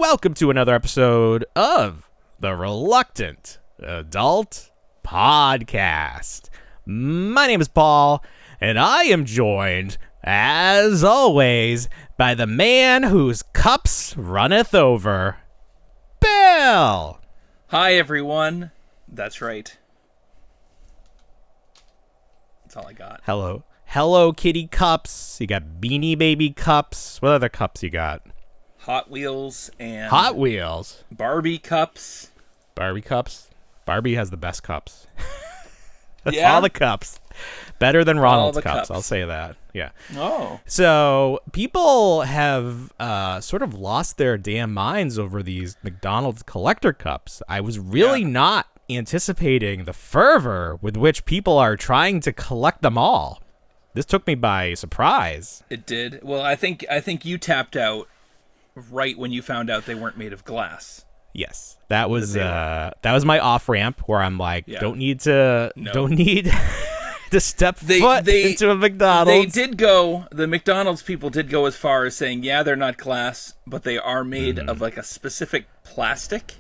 welcome to another episode of the Reluctant Adult Podcast. My name is Paul, and I am joined, as always, by the man whose cups runneth over, Bill. Hi, everyone. That's right. That's all I got. Hello, kitty cups. You got Beanie Baby cups. What other cups you got? Hot Wheels and... Hot Wheels. Barbie cups. Barbie cups. Barbie has the best cups. Yeah? All the cups. Better than Ronald's the cups. cups. I'll say that. Yeah. Oh. So people have sort of lost their damn minds over these McDonald's collector cups. I was really not anticipating the fervor with which people are trying to collect them all. This took me by surprise. It did. Well, I think you tapped out right when you found out they weren't made of glass. Yes, that was my off ramp where I'm like, don't need to step foot into a McDonald's. The McDonald's people did go as far as saying, yeah, they're not glass, but they are made of like a specific plastic.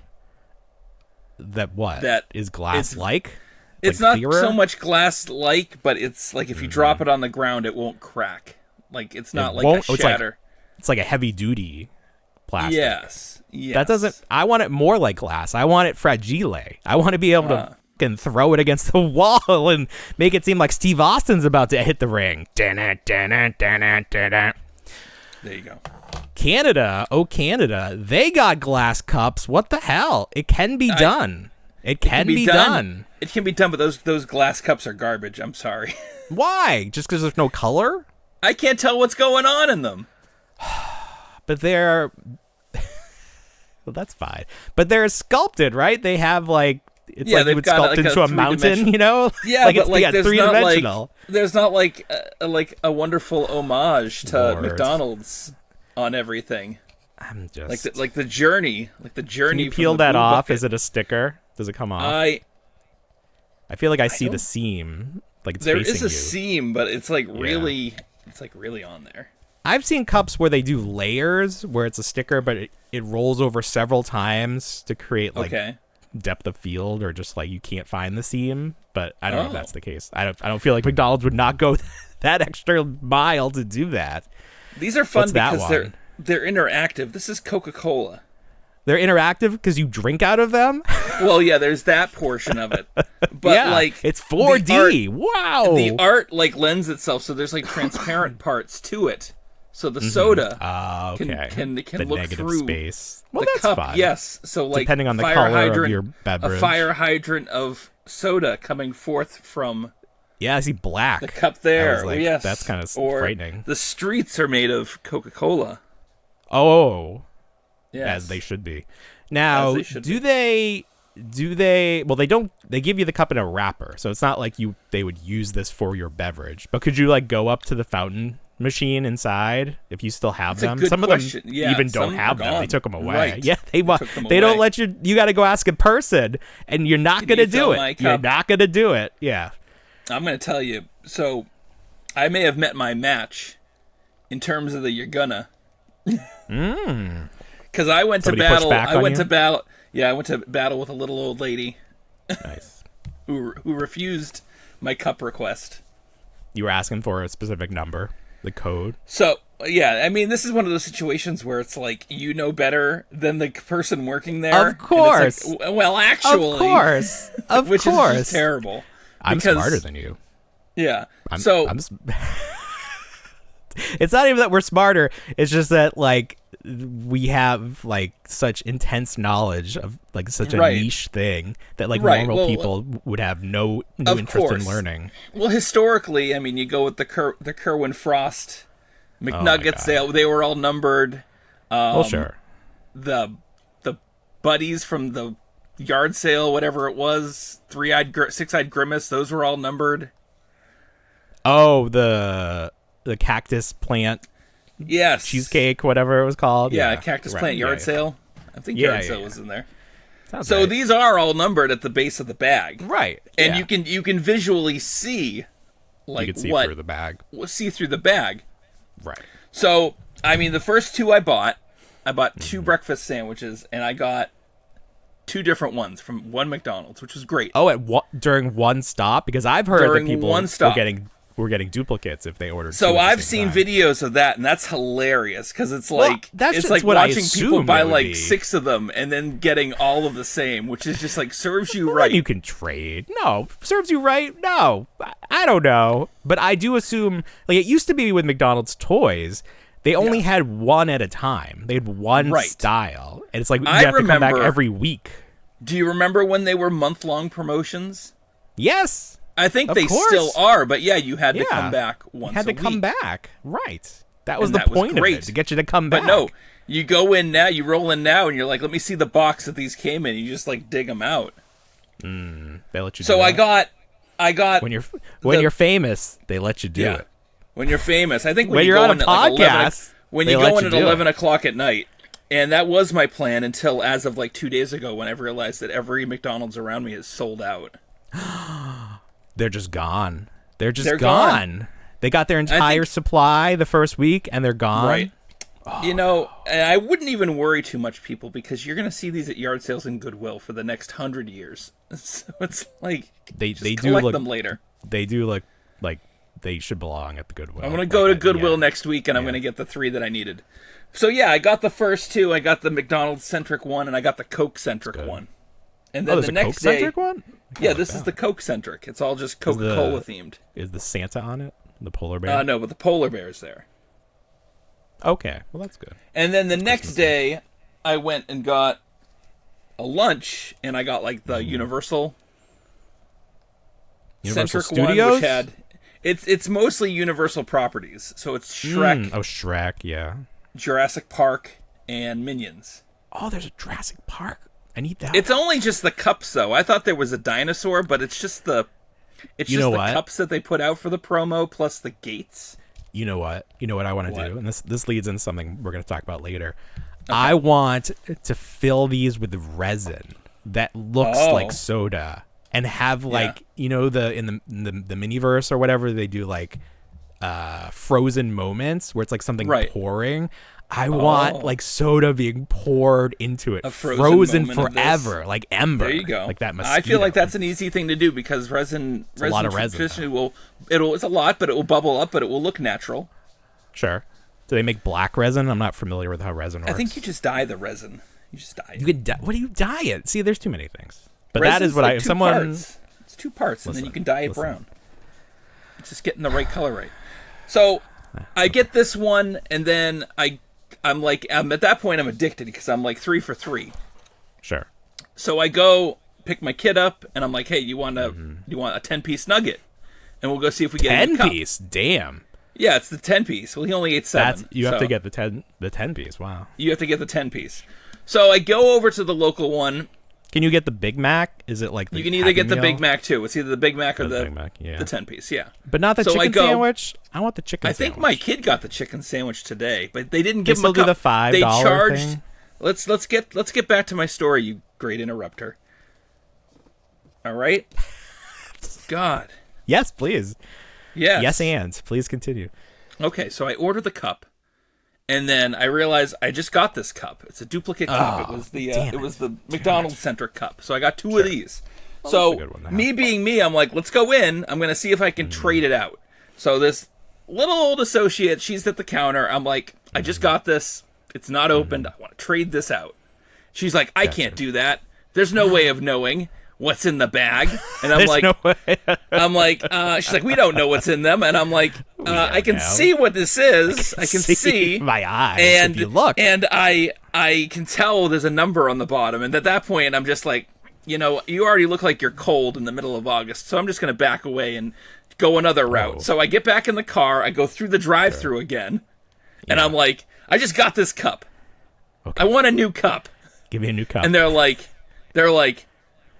That is glass-like? It's like not so much glass-like, but it's like if you drop it on the ground, it won't crack. Like it's not like a shatter. It's like a heavy-duty plastic. Yes. That doesn't... I want it more like glass. I want it fragile. I want to be able to fucking throw it against the wall and make it seem like Steve Austin's about to hit the ring. There you go. Canada, they got glass cups. What the hell? It can be done. It can be done. It can be done, but those glass cups are garbage. I'm sorry. Why? Just because there's no color? I can't tell what's going on in them. But they're... well, that's fine. But they're sculpted, right? They have like... It's like you would sculpt into a mountain, you know? Yeah, like but it's three-dimensional. There's not like a wonderful homage to McDonald's on everything. I'm just... like the journey. Like the journey. Can you peel that off? Is it a sticker? Does it come off? I feel like I see the seam. Like it's there facing is a you. seam, but it's like really... It's like really on there. I've seen cups where they do layers, where it's a sticker, but it rolls over several times to create like depth of field, or just like you can't find the seam. But I don't know if that's the case. I don't feel like McDonald's would not go that extra mile to do that. These are fun because they're interactive. This is Coca-Cola. They're interactive because you drink out of them? Well, yeah, there's that portion of it. But like it's 4D. Wow. The art like lends itself, so there's like transparent parts to it. So the soda can look through space. Well, the that's cup. fine. Yes. So like depending on the color of your beverage. A fire hydrant of soda coming forth from I see black. The cup there. Like, yes. That's kind of frightening. The streets are made of Coca-Cola. Oh. Yes. As they should be. Now, do they well, they give you the cup in a wrapper, so it's not like they would use this for your beverage. But could you like go up to the fountain machine inside if you still have them? Some of them even don't have them. They took them away. Right. Yeah, they don't let you got to go ask in person, and you're not going to do it. You're not going to do it. Yeah. I'm going to tell you. So, I may have met my match in terms of the you're gonna. Because I went to battle. I went to battle with a little old lady. Nice. who refused my cup request. You were asking for a specific number, the code. So yeah, I mean, this is one of those situations where it's like you know better than the person working there. Of course. Like, well, actually, of course, which is just terrible. I'm smarter than you. Yeah. It's not even that we're smarter. It's just that like we have like such intense knowledge of like such a niche thing that like normal people would have no interest in learning. Well, historically, I mean, you go with the Kerwin Frost McNuggets. They were all numbered. Well, sure. The buddies from the yard sale, whatever it was, six-eyed grimace. Those were all numbered. Oh, the cactus plant. Yes. Cheesecake, whatever it was called. Yeah, cactus plant yard sale. I think yard sale was in there. So these are all numbered at the base of the bag. Right. And you can visually see like you can see through the bag. See through the bag. Right. So, I mean, the first two I bought, I bought 2 breakfast sandwiches, and I got 2 different ones from one McDonald's, which was great. Oh, during one stop? Because I've heard During that people one stop. were getting duplicates if they ordered. So 2 at the I've same seen time. videos of that, and that's hilarious because it's like that's it's just like what I watching assume people buy it would like be. 6 of them and then getting all of the same, which is just like serves you Well, right. then you can trade. No, serves you right. No, I don't know, but I do assume like it used to be with McDonald's toys. They only had one at a time. They had one Right. style, and it's like you I have to come back remember- every week. Do you remember when they were month-long promotions? Yes, I think Of they course. still are, but yeah, you had to Yeah. come back you once had to a come week. back. Right. That was And the that was point of great. it, to get you to come back. But no, you go in now, you roll in now, and you're like, let me see the box that these came in. You just like dig them out. They let you. So do I that. got when you're the- you're famous, they let you do yeah. it. When you're famous, I think when, When you you're go on a in at like 11, podcast, when they you let go in you at do it. 11 o'clock at night, and that was my plan until as of like 2 days ago when I realized that every McDonald's around me is sold out. They're just gone. They're They're gone. They got their entire think- supply the first week, and they're gone. Right. You know, and I wouldn't even worry too much, people, because you're going to see these at yard sales and Goodwill for the next 100 years. So it's like, They just do collect look. them later. They do look like they should belong at the Goodwill. I'm going to go to Goodwill yeah. next week, and I'm going to get the 3 that I needed. So yeah, I got the first 2. I got the McDonald's-centric one, and I got the Coke-centric one. And Oh, then there's the a next day... Coke-centric one? Yeah, this is the Coke-centric. It's all just Coca-Cola themed. Is the Santa on it? The polar bear? No, but the polar bear's there. Okay, well that's good. And then the next day, I went and got a lunch, and I got like the Universal centric one, Studios? which had it's mostly Universal properties. So it's Shrek, Oh, Shrek, yeah. Jurassic Park, and Minions. Oh, there's a Jurassic Park. I need that. It's only just the cups, though. I thought there was a dinosaur, but it's just the cups that they put out for the promo plus the gates. You know what I want to do, and this leads into something we're going to talk about later. Okay. I want to fill these with resin that looks like soda, and have like in the miniverse or whatever they do like frozen moments where it's like something pouring. I want like soda being poured into it, A frozen moment of forever, like ember. There you go. Like that mosquito. I feel like that's an easy thing to do because resin a lot of resin, traditionally it's a lot, but it will bubble up, but it will look natural. Sure. Do they make black resin? I'm not familiar with how resin works. I think you just dye the resin. You just dye it. You could what do you dye it? See, there's too many things. But Resin's that is what like if 2 someone parts. It's 2 parts, and then you can dye it listen. brown. It's just getting the right color right. So I get this one, and then I'm at that point I'm addicted because I'm like 3 for 3. Sure. So I go pick my kid up, and I'm like, hey, you want a 10-piece nugget? And we'll go see if we get a new cup. 10-piece. Damn. Yeah, it's the 10-piece. Well, he only ate 7. You have to get the 10-piece. Wow. You have to get the 10-piece. So I go over to the local one. Can you get the Big Mac? Is it like the You can either Happy get the Meal? Big Mac too. It's either the Big Mac or the the Big Mac, yeah. the 10-piece. Yeah. But not the So I chicken go- sandwich? I want the chicken I sandwich. think my kid got the chicken sandwich today, but they didn't They give him a still do cup. the $5 They charged. thing? Let's get back to my story, you great interrupter. All right. God. Yes, please. Yes. Yes, and please continue. Okay, so I order the cup, and then I realize I just got this cup. It's a duplicate cup. It was the McDonald's centric cup. So I got 2 of these. that's a So good one to have. me being me, I'm like, let's go in. I'm gonna see if I can trade it out. So this little old associate, she's at the counter. I'm like, I just got this. It's not opened. I want to trade this out. She's like, I can't do that. There's no way of knowing what's in the bag. And I'm There's like, no way. she's like, we don't know what's in them. And I'm like, I can know. see what this is. I can see my eyes. and if you look. and I can tell there's a number on the bottom. And at that point, I'm just like, you already look like you're cold in the middle of August. So I'm just going to back away and go another route. So I get back in the car. I go through the drive-through again. And I'm like, I just got this cup. Okay. I want a new cup. Give me a new cup. And they're like,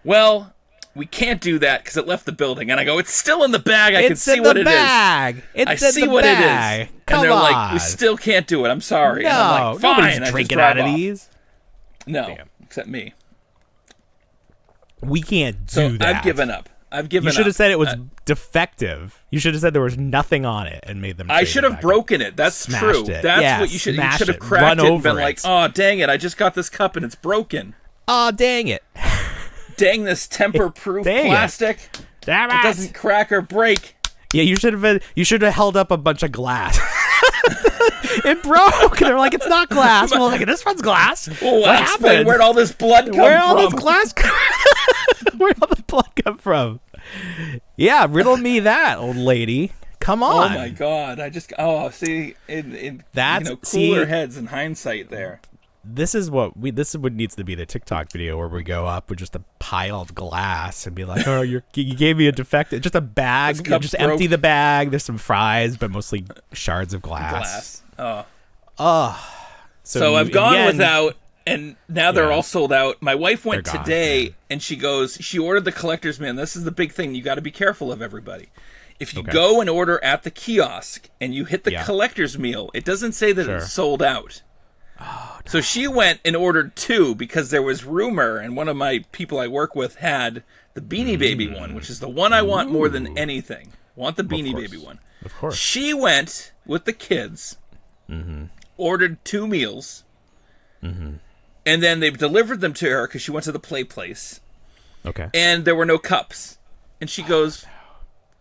well, we can't do that because it left the building. And I go, it's still in the bag. I can see what it is. It's I in see the what bag. it is. Come and they're on. like, we still can't do it. I'm sorry. No, and I'm like, fine. nobody's I just drinking drive out of off. these. No, Damn. except me. We can't do So that. I've given up. I've given You should up. have said it was defective. You should have said there was nothing on it and made them. I should have broken it. That's true. It. That's what you should. You should have cracked it and been like, "Oh, dang it! I just got this cup and it's broken. Oh, dang it! Dang this temper-proof plastic! Damn it! It doesn't crack or break." Yeah, you should have. You should have held up a bunch of glass. It broke. They're like, it's not glass. Well, like, this one's glass. Well, what happened? Where'd all this blood come from? Where'd all this glass? Where'd all the blood come from? Yeah, riddle me that, old lady. Come on. Oh my God! See, in That's cooler heads in hindsight there. This is what needs to be the TikTok video where we go up with just a pile of glass and be like, "Oh, you gave me a defective, just a bag. You just empty the bag. There's some fries, but mostly shards of glass." So I've gone without, and now they're all sold out. My wife went today, and she ordered the collector's meal. This is the big thing you got to be careful of, everybody. If you go and order at the kiosk and you hit the collector's meal, it doesn't say that it's sold out. Oh, no. So she went and ordered 2 because there was rumor, and one of my people I work with had the Beanie Baby one, which is the one I want more than anything. Want the Beanie Baby one. Of course. She went with the kids, ordered 2 meals, and then they delivered them to her because she went to the play place. Okay. And there were no cups. And she goes,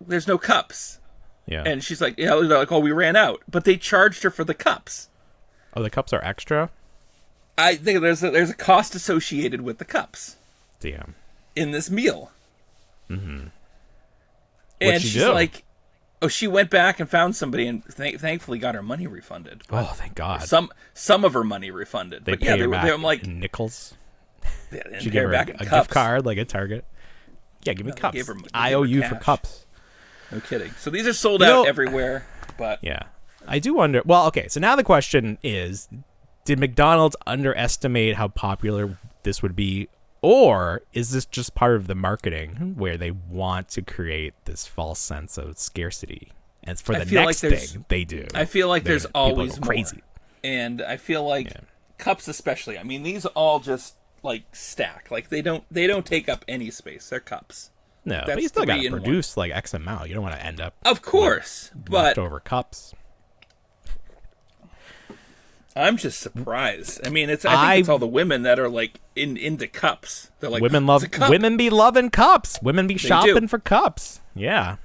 "There's no cups." Yeah. And she's like, "Yeah," they're like, "Oh, we ran out." But they charged her for the cups. Oh, the cups are extra? I think there's a cost associated with the cups. Damn. In this meal. Mm-hmm. And she's like, oh, she went back and found somebody and thankfully got her money refunded. Oh, thank God. Some of her money refunded. They but pay her back I'm like, in nickels? She gave her back a cups. gift card like at Target? Yeah, give me cups. I owe you for cups. No kidding. So these are sold out everywhere. But yeah. I do wonder. Well, okay, so now the question is, did McDonald's underestimate how popular this would be, or is this just part of the marketing where they want to create this false sense of scarcity? And for the next thing they do, I feel like there's always crazy. More. And I feel like cups especially. I mean, these all just like stack. Like they don't take up any space. They're cups. No, but you still got to produce like X amount. You don't want to end up of course, with but leftover cups. I'm just surprised. I mean, I think it's all the women that are like into cups. They're like, women be loving cups. Women be shopping for cups. Yeah.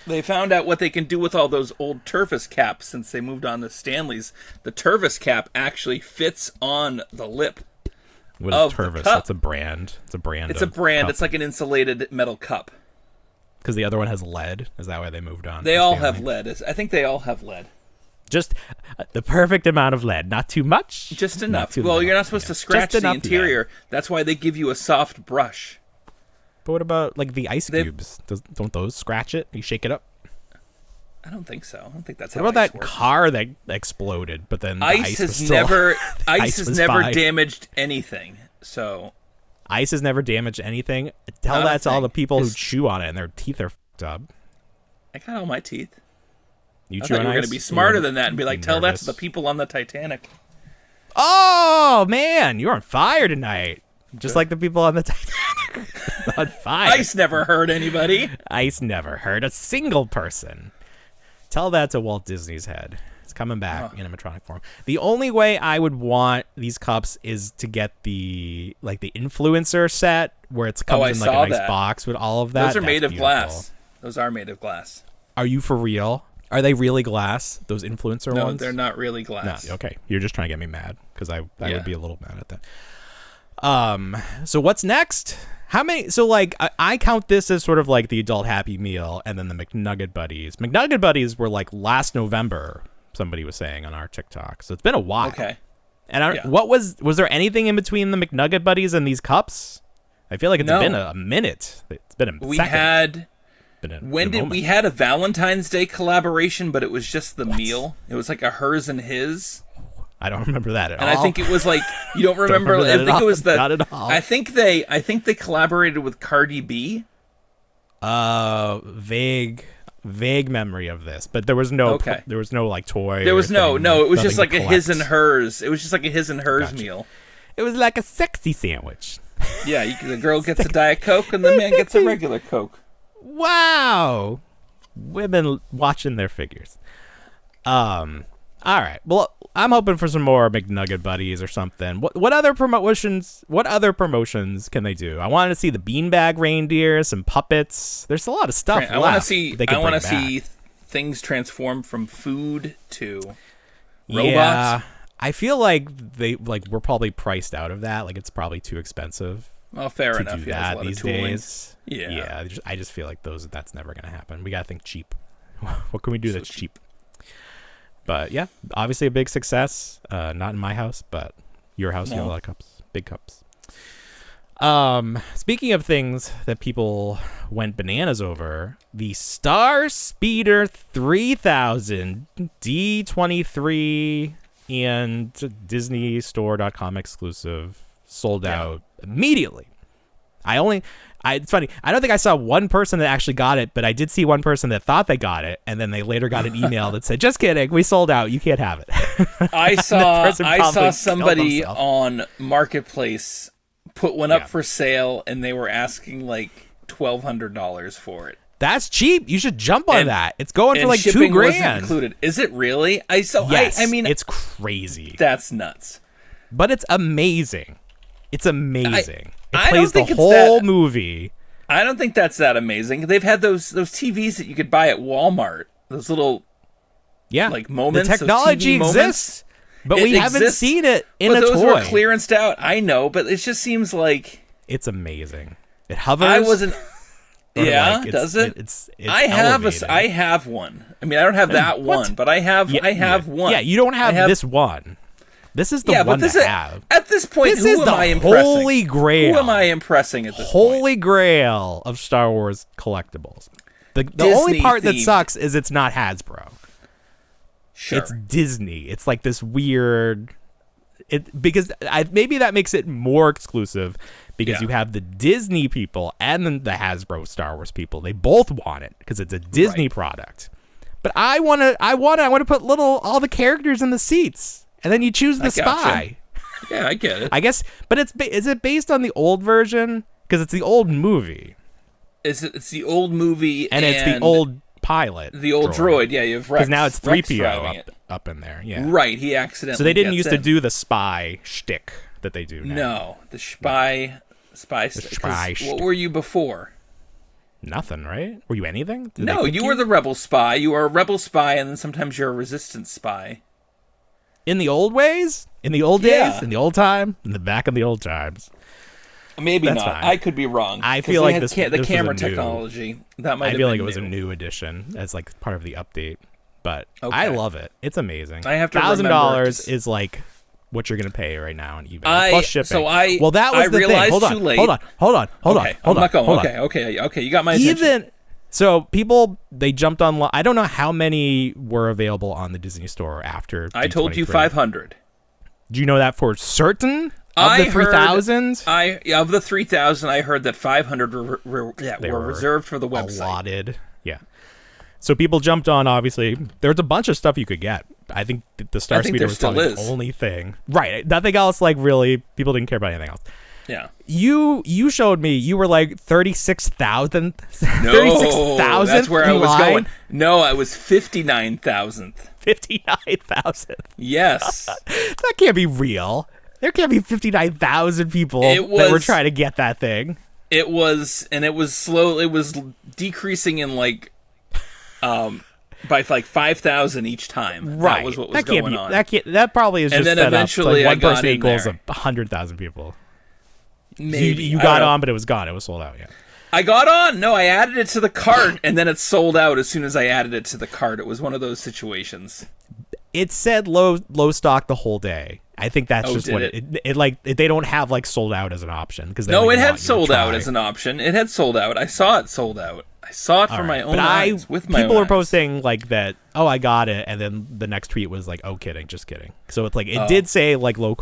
They found out what they can do with all those old Tervis caps since they moved on to Stanley's. The Tervis cap actually fits on the lip. What is Tervis? That's a brand. It's a brand. It's a brand. Cup. It's like an insulated metal cup. Because the other one has lead. Is that why they moved on? They all have lead. I think they all have lead. Just the perfect amount of lead. Not too much. Just enough. Well, you're not supposed to scratch the interior. Lead. That's why they give you a soft brush. But what about like the ice cubes? Don't those scratch it? You shake it up? I don't think so. I don't think that's what how about ice that works. car that exploded, but then ice has never damaged anything. So ice has never damaged anything. Tell that to all the people who chew on it and their teeth are fucked up. I got all my teeth. You I thought you were going to be smarter than that and be like, tell that to the people on the Titanic. Oh, man, you're on fire tonight. Just like the people on the Titanic. On fire. Ice never hurt anybody. Ice never hurt a single person. Tell that to Walt Disney's head. It's coming back in animatronic form. The only way I would want these cups is to get the influencer set where it comes in like a nice box with all of that. Those are made of glass. Those are made of glass. Are you for real? Are they really glass? Those influencer ones? No, they're not really glass. No, okay. You're just trying to get me mad because I would be a little mad at that. So what's next? How many? So like I count this as sort of like the adult Happy Meal and then the McNugget Buddies. McNugget Buddies were like last November. Somebody was saying on our TikTok. So it's been a while. Okay. And what was there anything in between the McNugget Buddies and these cups? I feel like it's been a minute. It's been a second. We had a Valentine's Day collaboration, but it was just the meal. It was like a hers and his. I don't remember that at all. And I think it was like you don't remember. I think it was the. Not at all. I think they collaborated with Cardi B. Vague memory of this, but there was no like toy. There was no. It was just like a his and hers. It was just like a his and hers meal. It was like a sexy sandwich. Yeah, the girl gets a Diet Coke and the man gets a regular Coke. Wow. Women watching their figures. All right. Well, I'm hoping for some more McNugget buddies or something. What other promotions? What other promotions can they do? I wanted to see the beanbag reindeer, some puppets. There's a lot of stuff left. I want to see things transform from food to robots. Yeah, I feel like we're probably priced out of that. Like it's probably too expensive. Well, fair enough. Do that these days. Yeah. I just feel like that's never gonna happen. We gotta think cheap. What can we do that's cheap? But yeah, obviously a big success. Not in my house, but your house. You have a lot of cups, big cups. Speaking of things that people went bananas over, the Star Speeder 3000 D23 and DisneyStore.com exclusive sold out immediately. It's funny. I don't think I saw one person that actually got it, but I did see one person that thought they got it, and then they later got an email that said, "Just kidding, we sold out. You can't have it." I saw somebody on Marketplace put one up for sale, and they were asking like $1,200 for it. That's cheap. You should jump on that. It's going for like $2,000 wasn't included. Is it really? Yes, I mean, it's crazy. That's nuts. But it's amazing. It's amazing. It I plays don't the think whole movie. I don't think that's that amazing. They've had those TVs that you could buy at Walmart. Those little like moments. The technology exists, but we haven't seen it in a toy. But those were clearanced out. I know, but it just seems like it's amazing. It hovers. I wasn't. Yeah, does it? It's I have one. I mean, I don't have that one, but I have one. Yeah, you don't have this one. This is the one to have. At this point, who am I impressing? Holy Grail. Who am I impressing at this Holy point? Grail of Star Wars collectibles. The only part that sucks is it's not Hasbro. Sure. It's Disney. It's like this weird... because maybe that makes it more exclusive because you have the Disney people and then the Hasbro Star Wars people. They both want it because it's a Disney product. But I want to put all the characters in the seats. And then you choose the spy. Yeah, I get it. I guess, but is it based on the old version? Because it's the old movie. It's the old movie, and it's the old pilot, the old droid. Yeah, you have Rex. Because now it's 3PO up in there. Yeah, right. He accidentally. So they didn't used to do the spy shtick that they do now. No, the spy. What were you before? Nothing, right? Were you anything? No, you were the rebel spy. You were a rebel spy, and then sometimes you're a resistance spy. In the old ways? In the old days? In the old time? In the back of the old times? Maybe That's not. Fine. I could be wrong. I feel like this camera was a technology. That might. I feel like it was a new edition as like part of the update. But I love it. It's amazing. I have to $1,000 is like what you're gonna pay right now on eBay plus shipping. So that was the thing. Hold on. Okay. You got my attention. So people, they jumped on. I don't know how many were available on the Disney Store after. I told you 500. Do you know that for certain? Of the 3,000? Of the 3,000, I heard that 500 were reserved for the website. Allotted. Yeah. So people jumped on, obviously. There's a bunch of stuff you could get. I think the Star Speeder was probably the only thing. Right. Nothing else, like, really, people didn't care about anything else. Yeah. You showed me you were like 36,000. No, 36,000. That's where I was going. No, I was 59,000. 59,000. Yes. That can't be real. There can't be 59,000 people that were trying to get that thing. It was, and it was slow. It was decreasing in like, by like 5,000 each time. Right. That was what was going on. That probably is just then set eventually up. Like one person in equals there. 100,000 people. Maybe you got on, but it was gone. It was sold out. Yeah. I got on. No, I added it to the cart, and then it sold out as soon as I added it to the cart. It was one of those situations. It said low stock the whole day. I think that's just what it like. They don't have like sold out as an option because it had sold out as an option. It had sold out. I saw it sold out. I saw it from my own eyes with my own eyes. People were posting like that. Oh, I got it, and then the next tweet was like, "Oh, kidding, just kidding." So it's like it did say like low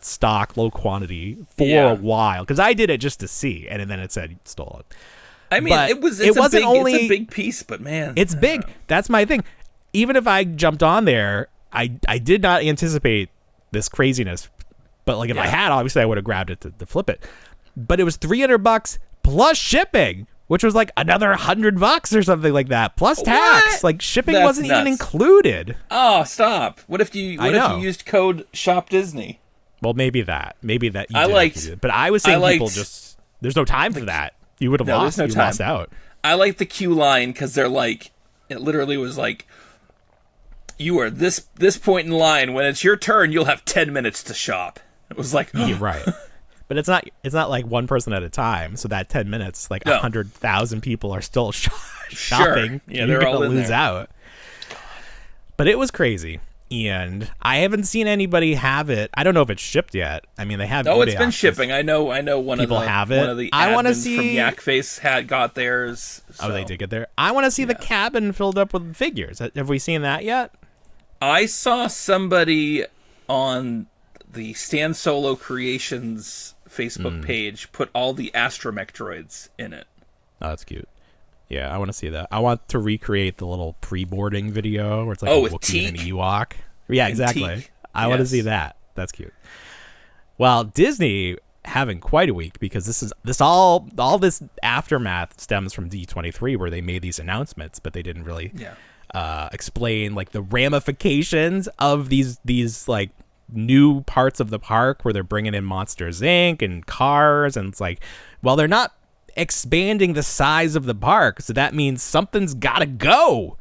stock, low quantity for a while because I did it just to see, and then it said stolen. I mean, but it's a big piece, but man, it's big. That's my thing. Even if I jumped on there, I did not anticipate this craziness. But like if I had, obviously I would have grabbed it to flip it. but it was $300 plus shipping, which was like another $100 or something like that, plus tax. What? Like shipping That's wasn't even nuts. included. Oh, stop! What if you used code Shop Disney? Well, maybe that you did have to do it. But I was saying people just there's no time for that. You would have lost. There's no lost out. I like the queue line because they're like, it literally was like, you are this point in line. When it's your turn, you'll have 10 minutes to shop. It was like, yeah, right. But it's not like one person at a time. So that 10 minutes, like 100,000 people are still shopping. Sure. Yeah, they're all in lose there. out. But it was crazy. And I haven't seen anybody have it. I don't know if it's shipped yet. I mean, they have. Oh, it's been shipping. I know. One people of the have it. One of the I want to admins see from Yakface had got theirs. So. Oh, they did get there. I want to see the cabin filled up with figures. Have we seen that yet? I saw somebody on the Stan Solo Creations Facebook page put all the astromech droids in it. Oh, that's cute. Yeah, I want to see that. I want to recreate the little pre-boarding video where it's like a Wookiee and an Ewok. Yeah, exactly. Teak. I want to see that. That's cute. Well, Disney having quite a week because all this aftermath stems from D23 where they made these announcements, but they didn't really explain like the ramifications of these like new parts of the park where they're bringing in Monsters Inc. and cars, and it's like, well, they're not expanding the size of the park, so that means something's gotta go,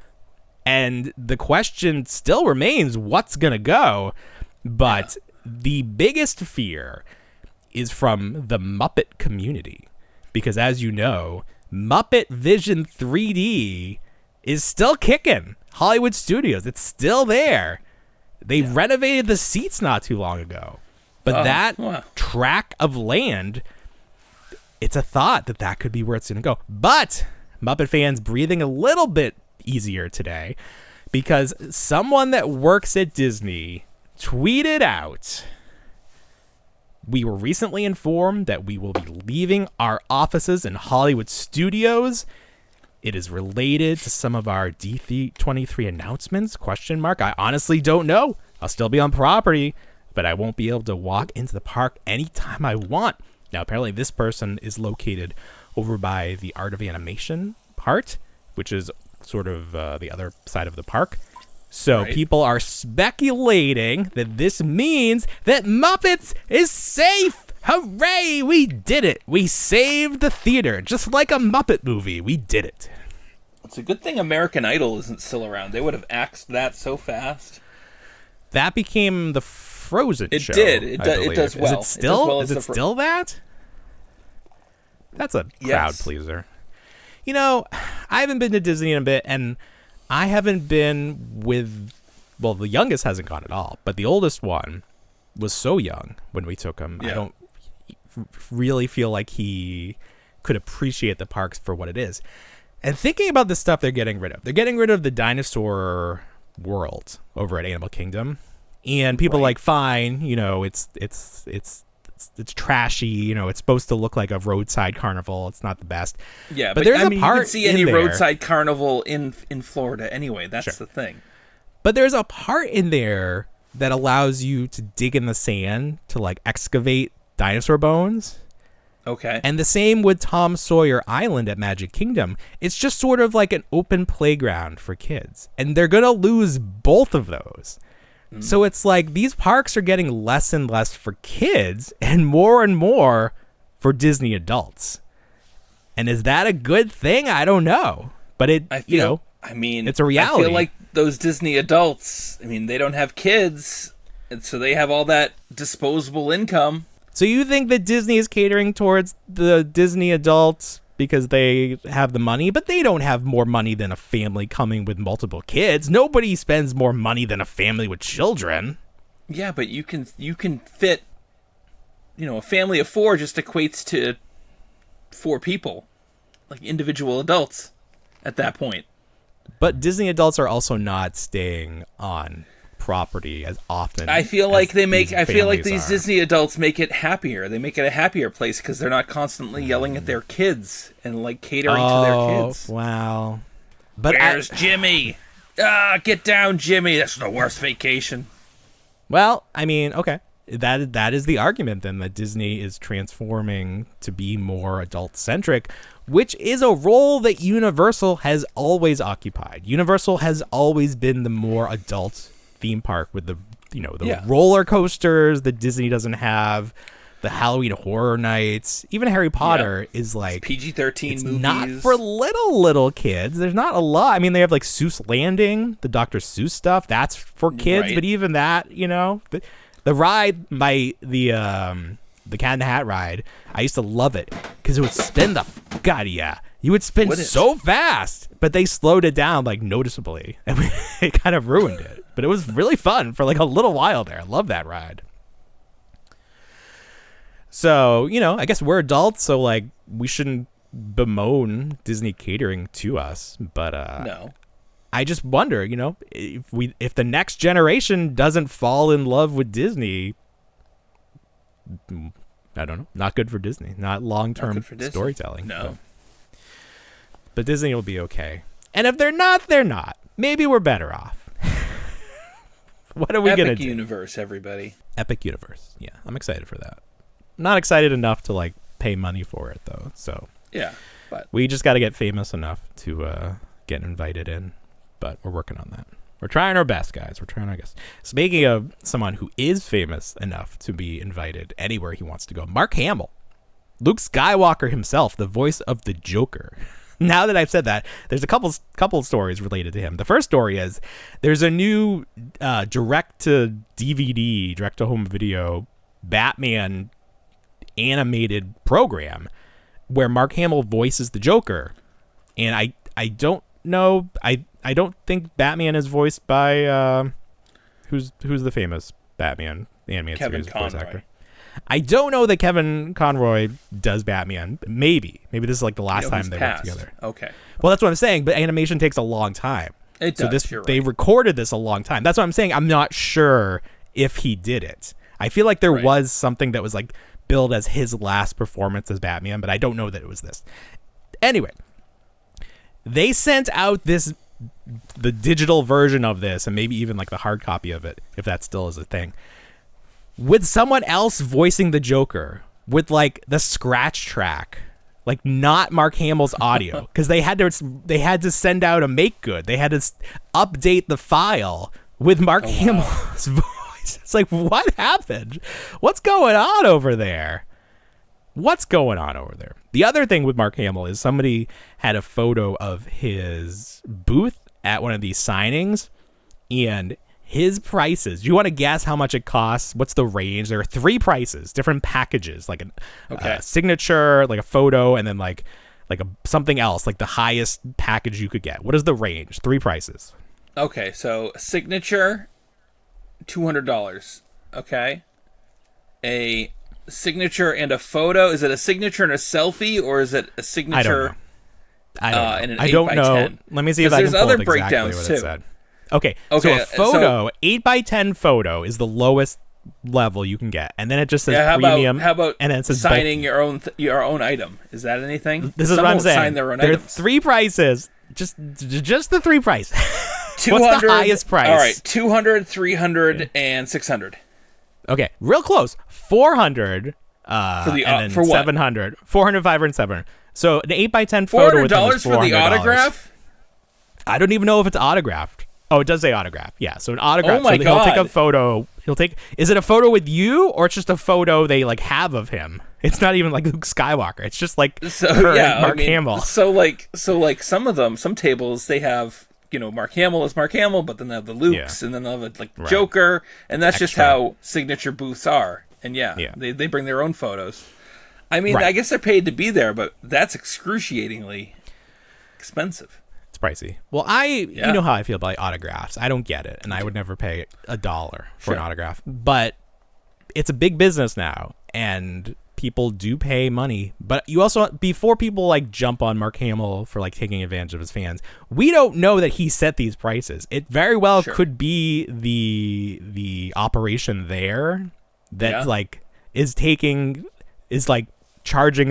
and the question still remains, what's gonna go? But the biggest fear is from the Muppet community, because as you know, Muppet Vision 3D is still kicking. Hollywood Studios, it's still there. They renovated the seats not too long ago, but that tract of land, it's a thought that could be where it's going to go. But Muppet fans breathing a little bit easier today because someone that works at Disney tweeted out, "We were recently informed that we will be leaving our offices in Hollywood Studios. It is related to some of our D23 announcements, ? I honestly don't know. I'll still be on property, but I won't be able to walk into the park anytime I want." Now, apparently this person is located over by the Art of Animation part, which is sort of the other side of the park. So people are speculating that this means that Muppets is safe. Hooray, we did it. We saved the theater, just like a Muppet movie. We did it. It's a good thing American Idol isn't still around. They would have axed that so fast. That became the Frozen show. It did. It does well. Is it still that? That's a crowd pleaser. You know, I haven't been to Disney in a bit, and I haven't been with, well, the youngest hasn't gone at all, but the oldest one was so young when we took him. Yeah. I don't really feel like he could appreciate the parks for what it is. And thinking about the stuff they're getting rid of the dinosaur world over at Animal Kingdom, and people are like, fine, you know, it's trashy, you know, it's supposed to look like a roadside carnival, it's not the best. Yeah, but there's a part you can see any roadside carnival in Florida anyway. That's the thing. But there's a part in there that allows you to dig in the sand to like excavate dinosaur bones. Okay. And the same with Tom Sawyer Island at Magic Kingdom. It's just sort of like an open playground for kids. And they're going to lose both of those. So it's like these parks are getting less and less for kids and more for Disney adults. And is that a good thing? I don't know. But it's a reality. I feel like those Disney adults, I mean, they don't have kids, and so they have all that disposable income. So you think that Disney is catering towards the Disney adults because they have the money, but they don't have more money than a family coming with multiple kids. Nobody spends more money than a family with children. Yeah, but you can fit, you know, a family of 4 just equates to 4 people, like individual adults at that point. But Disney adults are also not staying on property as often. I feel like these Disney adults make it happier. They make it a happier place because they're not constantly yelling at their kids and like catering to their kids. Wow. But where's Jimmy? Get down, Jimmy. That's the worst vacation. Well, I mean, okay. that is the argument then, that Disney is transforming to be more adult centric, which is a role that Universal has always occupied. Universal has always been the more adult theme park with the roller coasters that Disney doesn't have, the Halloween Horror Nights. Even Harry Potter is like PG-13 movies. Not for little kids. There's not a lot. I mean, they have like Seuss Landing, the Dr. Seuss stuff. That's for kids, Right. but even that, the ride by the Cat in the Hat ride, I used to love it because it would spin the fuck out of ya. You would spin so fast, but they slowed it down like noticeably, and it kind of ruined it. But it was really fun for like a little while there. I love that ride. So, I guess we're adults, so like we shouldn't bemoan Disney catering to us. But No. I just wonder, if the next generation doesn't fall in love with Disney, I don't know. Not good for Disney. Not long-term storytelling. No. But Disney will be okay. And if they're not, they're not. Maybe we're better off. What are we going to do? Epic Universe, everybody. Epic Universe. Yeah, I'm excited for that. Not excited enough to like pay money for it though. So yeah, but we just got to get famous enough to get invited in. But we're working on that. We're trying our best, guys. We're trying our best. Speaking of someone who is famous enough to be invited anywhere he wants to go, Mark Hamill, Luke Skywalker himself, the voice of the Joker. Now that I've said that, there's a couple stories related to him. The first story is there's a new direct-to-DVD, direct-to-home video Batman animated program where Mark Hamill voices the Joker. And I don't know. I don't think Batman is voiced by who's the famous Batman animated Kevin series voice Conroy. actor. I don't know that Kevin Conroy does Batman. Maybe this is like the last time they worked together. Okay. Well, that's what I'm saying. But animation takes a long time. It does. You're right. They recorded this a long time. That's what I'm saying. I'm not sure if he did it. I feel like there was something that was like billed as his last performance as Batman, but I don't know that it was this. Anyway, they sent out the digital version of this, and maybe even like the hard copy of it, if that still is a thing, with someone else voicing the Joker, with like the scratch track, like not Mark Hamill's audio, because they had to send out a make good. They had to update the file with Mark Hamill's voice. It's like, what happened? What's going on over there? The other thing with Mark Hamill is somebody had a photo of his booth at one of these signings, and his prices. Do you want to guess how much it costs? What's the range? There are 3 prices, different packages, like a signature, like a photo, and then like something else, like the highest package you could get. What is the range? 3 prices. Okay, so signature, $200. Okay, a signature and a photo. Is it a signature and a selfie, or is it a signature? I don't know. And an I don't 8 by know. 10? Let me see if I can pull other up exactly breakdowns what too. it said. Okay, so a photo, 8x10 photo is the lowest level you can get, and then it just says premium. How about and then it says signing bulky. your own item? Is that anything? This is what I'm saying. Sign their own there items. are 3 prices. Just the 3 prices. 200, what's the highest price? All right, 200, 300, and 600. Okay, real close. 400. For and then for what? 700. 400, 500, and 700. So an 8x10 photo with $400 for the autograph? I don't even know if it's autographed. Oh, it does say autograph. Yeah, so an autograph. Oh my so God. He'll take a photo. Is it a photo with you, or it's just a photo they like have of him? It's not even like Luke Skywalker. It's just like Mark Hamill. So like some tables they have, Mark Hamill is Mark Hamill, but then they have the Lukes, and then they'll have like Joker, and that's just how signature booths are. And they bring their own photos. I mean, I guess they're paid to be there, but that's excruciatingly expensive. It's pricey. Well, you know how I feel about autographs. I don't get it, and I would never pay $1 for an autograph. But it's a big business now, and people do pay money. But you also, before people like jump on Mark Hamill for like taking advantage of his fans, we don't know that he set these prices. It very well could be the operation there that like is charging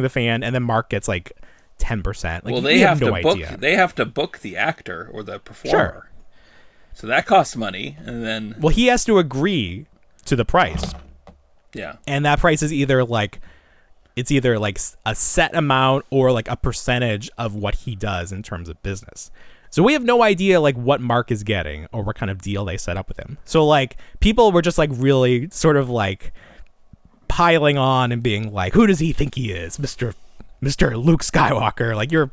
the fan, and then Mark gets like 10%. Like, well, they have to book the actor or the performer. So that costs money, and then he has to agree to the price. Yeah. And that price is either like a set amount or like a percentage of what he does in terms of business. So we have no idea like what Mark is getting or what kind of deal they set up with him. So like people were just like really sort of like piling on and being like, who does he think he is, Mr. Luke Skywalker? Like you're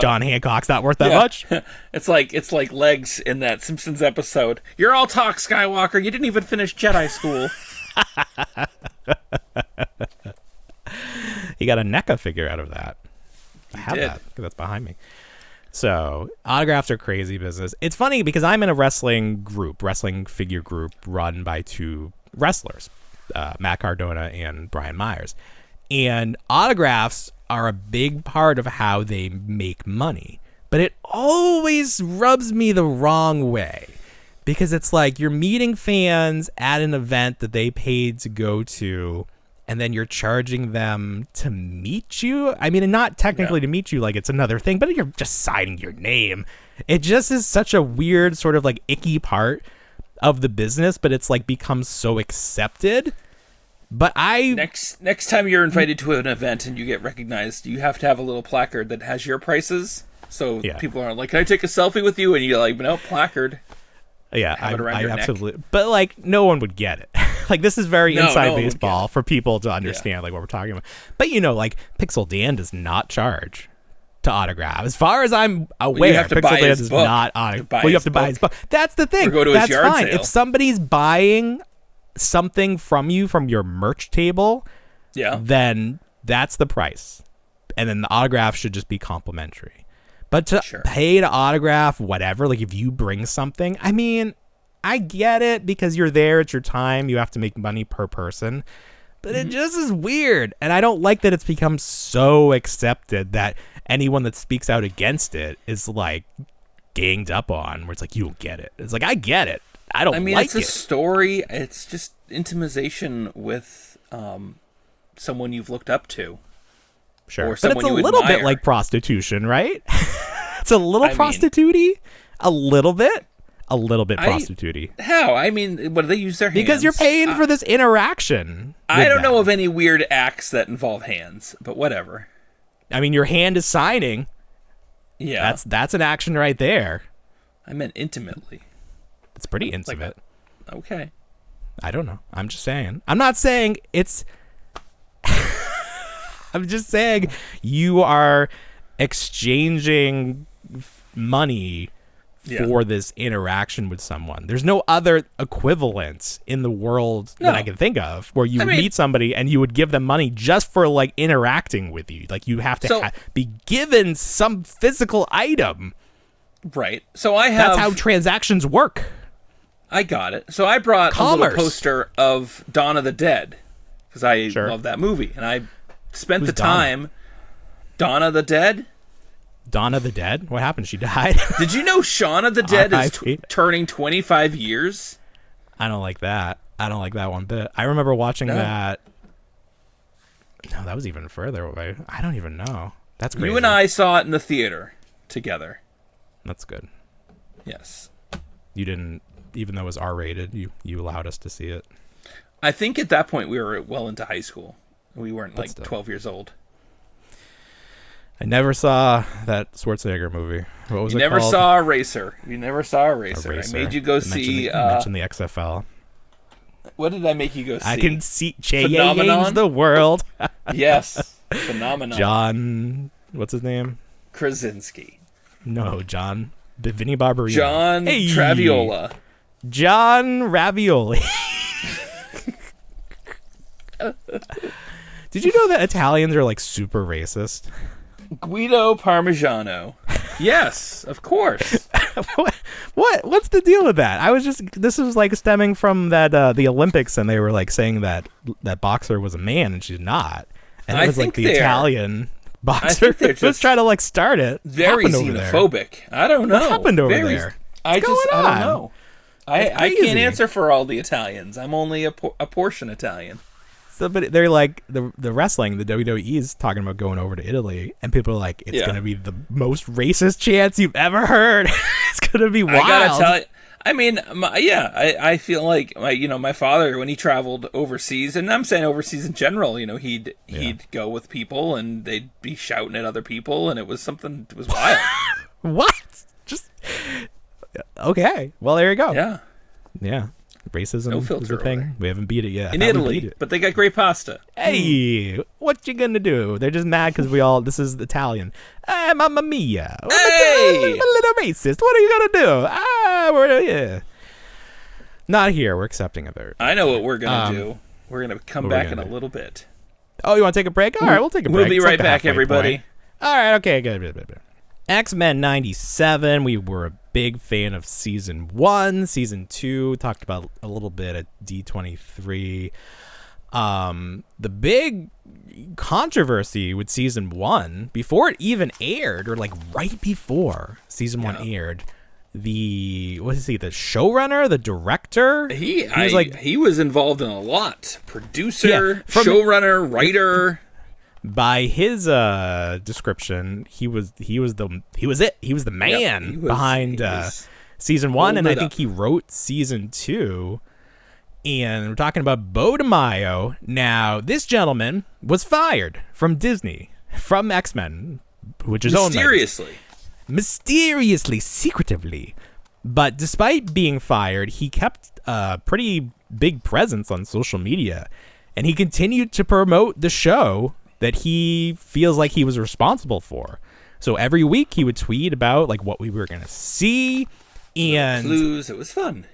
John Hancock's not worth that much. It's like Legs in that Simpsons episode. You're all talk, Skywalker. You didn't even finish Jedi school. He got a NECA figure out of that. I have that because that's behind me. So autographs are crazy business. It's funny because I'm in a wrestling figure group run by two wrestlers, Matt Cardona and Brian Myers. And autographs are a big part of how they make money. But it always rubs me the wrong way. Because it's like you're meeting fans at an event that they paid to go to, and then you're charging them to meet you. I mean, and not technically to meet you, like it's another thing, but you're just signing your name. It just is such a weird sort of like icky part of the business, but it's like becomes so accepted. But next time you're invited to an event and you get recognized, you have to have a little placard that has your prices. So people aren't like, can I take a selfie with you? And you're like, no, placard. Yeah, I absolutely. Neck. But like, no one would get it. Like, this is very inside baseball for people to understand like what we're talking about. But you know, like Pixel Dan does not charge to autograph. As far as I'm aware, Pixel Dan does not autograph. Well, you have to buy his book. That's the thing. Or go to That's his yard fine. sale. If somebody's buying something from you from your merch table, then that's the price, and then the autograph should just be complimentary. But to pay to autograph whatever, like if you bring something, I mean, I get it because you're there, it's your time, you have to make money per person, but it just is weird. And I don't like that it's become so accepted that anyone that speaks out against it is like ganged up on, where it's like, you don't get it. It's like, I get it. I don't like it. It's a story. It's just intimization with someone you've looked up to. Sure. Or but it's a little bit like prostitution, right? It's a little prostitute-y. A little bit prostitute-y. How? I mean, what do they use their hands? Because you're paying for this interaction. I don't know of any weird acts that involve hands, but whatever. I mean, your hand is signing. Yeah. That's an action right there. I meant intimately. It's pretty intimate. Okay. I don't know. I'm just saying. I'm not saying it's... I'm just saying you are exchanging money for this interaction with someone. There's no other equivalence in the world that I can think of where you meet somebody and you would give them money just for like interacting with you. Like you have to be given some physical item. Right. So that's how transactions work. I got it. So I brought a little poster of Dawn of the Dead because I love that movie, and I spent the time. Dawn of the Dead? Dawn of the Dead? What happened? She died? Did you know Shaun of the Dead is turning 25 years? I don't like that. I don't like that one bit. I remember watching that. No, that was even further away. I don't even know. That's crazy. You and I saw it in the theater together. That's good. Yes. You didn't, even though it was R-rated, you allowed us to see it. I think at that point we were well into high school. We weren't like 12 years old. I never saw that Schwarzenegger movie. What was it called? You never saw Eraser. You never saw Eraser. I made you go see... mention the XFL. What did I make you go see? I can see... Change the world. Yes. Phenomenon. John... What's his name? Krasinski. No, John... Vinny Barbarino. John Traviola. John Ravioli. Did you know that Italians are like super racist? Guido Parmigiano. Yes, of course. What's the deal with that? This was like stemming from that the Olympics, and they were like saying that boxer was a man and she's not. And it was like the Italian boxer was trying to like start it. Very xenophobic. I don't know. What happened over there? I don't know. I can't answer for all the Italians. I'm only a portion Italian. So, but they're like the wrestling, the WWE is talking about going over to Italy, and people are like, it's going to be the most racist chants you've ever heard. It's going to be wild. I mean, I feel like my father, when he traveled overseas, and I'm saying overseas in general, he'd go with people and they'd be shouting at other people, and it was wild. What? Just okay. Well, there you go. Yeah. Racism No is filter a thing. over. We haven't beat it yet. In Italy, but they got great pasta. Hey, what you gonna do? They're just mad because this is Italian. Hey, mamma mia. Hey! I'm a little racist. What are you gonna do? We're not here. We're accepting of it. I know what we're gonna do. We're gonna come back in a little bit. Oh, you want to take a break? All right, we'll take a break. We'll be right back, everybody. Point. All right, okay, good. X-Men 97, we were a big fan of Season 1. Season 2, talked about a little bit at D23. The big controversy with Season 1, before it even aired, or like right before Season 1 aired, the showrunner, the director? He was involved in a lot. Producer, showrunner, writer. By his description, he was the man behind Season 1, and I think he wrote Season 2. And we're talking about Beau DeMaio. Now, this gentleman was fired from Disney, from X-Men, which is owned by mysteriously, secretively. But despite being fired, he kept a pretty big presence on social media, and he continued to promote the show that he feels like he was responsible for. So every week he would tweet about like what we were going to see, and clues. It was fun.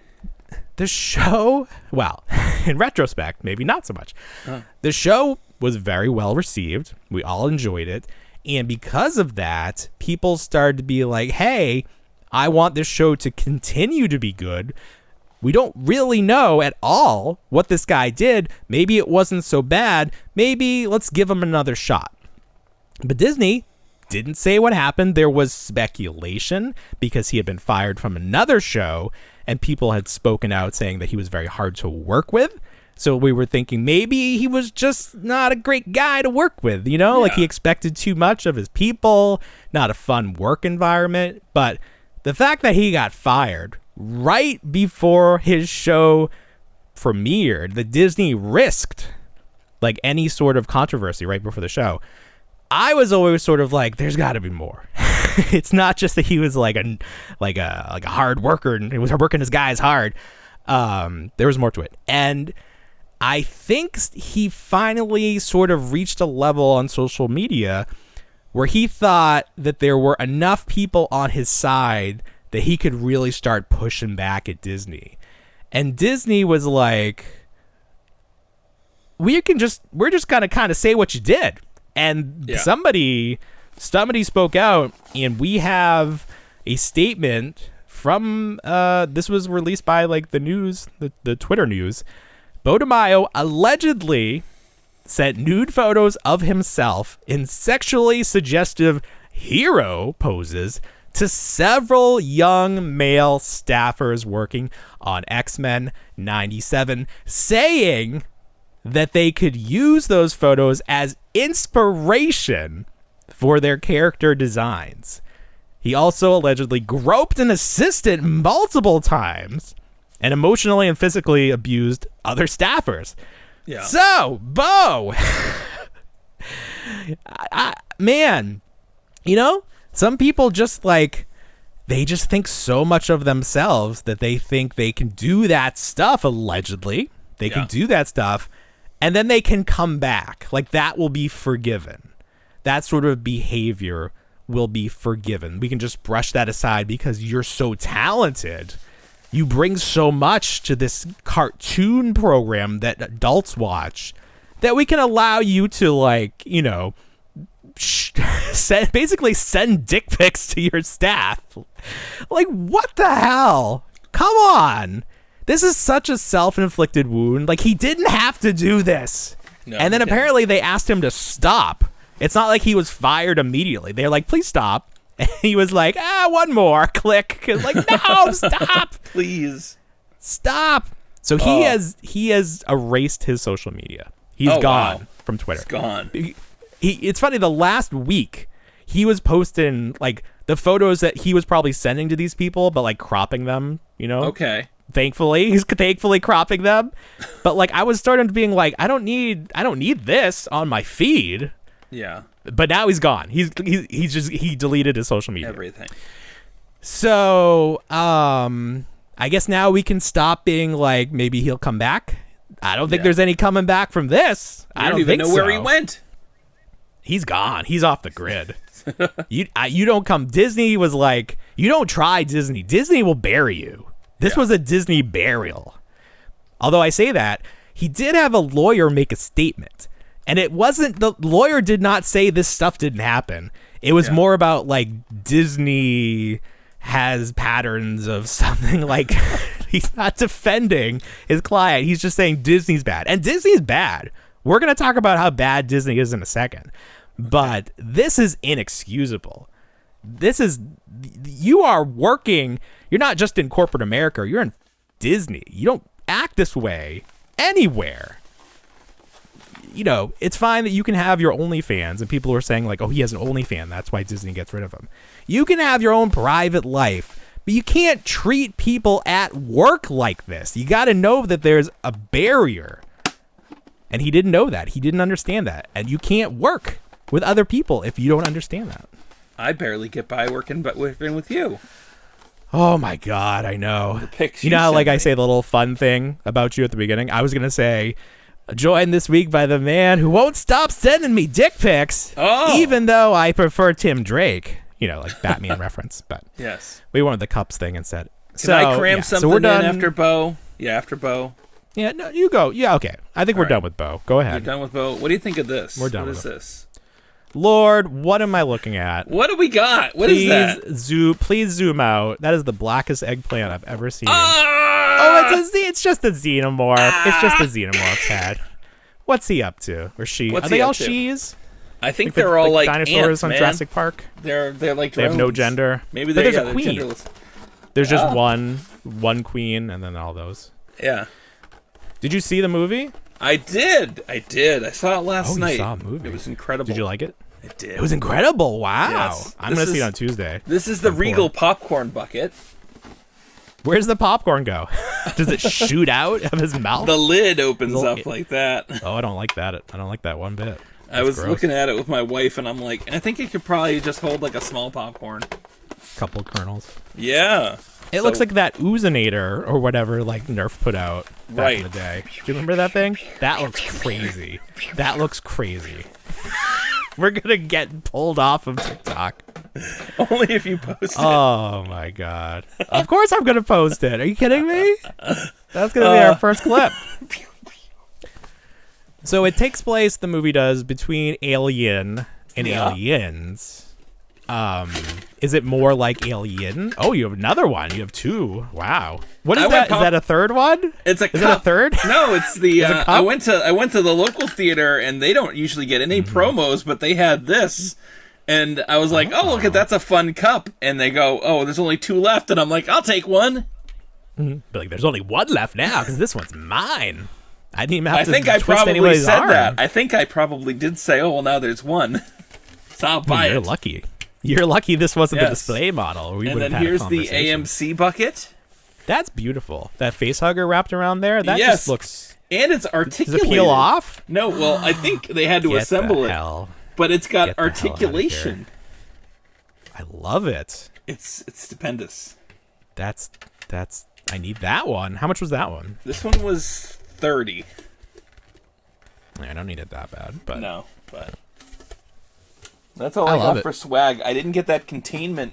The show, well, in retrospect, maybe not so much. The show was very well received. We all enjoyed it. And because of that, people started to be like, hey, I want this show to continue to be good. We don't really know at all what this guy did. Maybe it wasn't so bad. Maybe let's give him another shot. But Disney didn't say what happened. There was speculation because he had been fired from another show, and people had spoken out saying that he was very hard to work with. So we were thinking maybe he was just not a great guy to work with, like he expected too much of his people, not a fun work environment. But the fact that he got fired right before his show premiered, that Disney risked like any sort of controversy right before the show, I was always sort of like, there's got to be more. It's not just that he was like a hard worker and he was working his guys hard. There was more to it. And I think he finally sort of reached a level on social media where he thought that there were enough people on his side that he could really start pushing back at Disney. And Disney was like, we're just going to kind of say what you did. And somebody spoke out, and we have a statement from, this was released by like the news, the Twitter news. Beau DeMaio allegedly sent nude photos of himself in sexually suggestive hero poses to several young male staffers working on X-Men 97, saying that they could use those photos as inspiration for their character designs. He also allegedly groped an assistant multiple times and emotionally and physically abused other staffers. Yeah. So, Beau, man, some people just they just think so much of themselves that they think they can do that stuff, allegedly. They can do that stuff, and then they can come back. Like, that will be forgiven. That sort of behavior will be forgiven. We can just brush that aside because you're so talented. You bring so much to this cartoon program that adults watch that we can allow you to, basically send dick pics to your staff. Like, what the hell? Come on. This is such a self-inflicted wound. Like, he didn't have to do this. No, and then apparently they asked him to stop. It's not like he was fired immediately. They're like, please stop. And he was like, one more. Click. Like, no, stop. Please. Stop. So he has erased his social media. He's gone from Twitter. He's gone. It's funny, the last week, he was posting, the photos that he was probably sending to these people, but like cropping them, Okay. Thankfully, he's thankfully cropping them. But like I was starting to being like, I don't need this on my feed. Yeah. But now he's gone. He deleted his social media. Everything. So, I guess now we can stop being like, maybe he'll come back. I don't think there's any coming back from this. I don't even know where he went. He's gone. He's off the grid. You don't come. Disney was like, you don't try Disney. Disney will bury you. This was a Disney burial. Although I say that, he did have a lawyer make a statement. And it wasn't, the lawyer did not say this stuff didn't happen. It was more about like Disney has patterns of something. Like he's not defending his client. He's just saying Disney's bad. And Disney's bad. We're going to talk about how bad Disney is in a second. But this is inexcusable. You are working, you're not just in corporate America, you're in Disney. You don't act this way anywhere. It's fine that you can have your OnlyFans, and people are saying like, oh, he has an OnlyFans, that's why Disney gets rid of him. You can have your own private life, but you can't treat people at work like this. You got to know that there's a barrier. And he didn't know that. He didn't understand that. And you can't work with other people if you don't understand that. I barely get by working with you. Oh my God, I know. The pics you know how like I say the little fun thing about you at the beginning? I was going to say, joined this week by the man who won't stop sending me dick pics, even though I prefer Tim Drake. Like Batman reference. But yes, we wanted the cups thing instead. Can I cram something in after Bo? Yeah, after Bo. Yeah, no, you go. Yeah, okay. I think we're done with Bo. Go ahead. You're done with Bo. What do you think of this? We're done What with is this? Lord, what am I looking at? What do we got? What is that? Please zoom out. That is the blackest eggplant I've ever seen. Oh, it's just a xenomorph. It's just a xenomorph's head. What's he up to? Or she? Are they all she's? I think they're all like dinosaurs ants, on man. Jurassic Park. They're like drones. They have no gender. Maybe there's a they're queen. genderless. There's just one queen, and then all those. Yeah. Did you see the movie? I did. I saw it last night. You saw a movie. It was incredible. Did you like it? I did. It was incredible. Wow. Yes. I'm going to see it on Tuesday. This is the Regal popcorn bucket. Where's the popcorn go? Does it shoot out of his mouth? The lid opens up like that. Oh, I don't like that. I don't like that one bit. I was looking at it with my wife, and I'm like, I think it could probably just hold like a small popcorn. Couple kernels. Yeah. It looks like that Oozinator or whatever like Nerf put out back in the day. Do you remember that thing? That looks crazy. That looks crazy. We're going to get pulled off of TikTok. Only if you post it. Oh, my God. Of course I'm going to post it. Are you kidding me? That's going to be our first clip. So it takes place, the movie does, between Alien and Aliens. Is it more like Alien? Oh, you have another one. You have two. Wow. What is that? Is that a third one? It's a cup. Is it a third? No, it's the. I went to the local theater, and they don't usually get any promos, but they had this, and I was like, oh, look at that's a fun cup, and they go, oh, there's only two left, and I'm like, I'll take one. But like, there's only one left now because this one's mine. I didn't even have to. I think I probably said that. I think I probably did say, oh, well, now there's one. So I'll buy it. You're lucky. You're lucky this wasn't the display model. And then here's the AMC bucket. That's beautiful. That face hugger wrapped around there. That just looks. And it's articulated. Does it peel off? No. Well, I think they had to assemble it. But it's got articulation. I love it. It's stupendous. That's. I need that one. How much was that one? This one was $30. I don't need it that bad, but no, but. That's all I got for swag. I didn't get that containment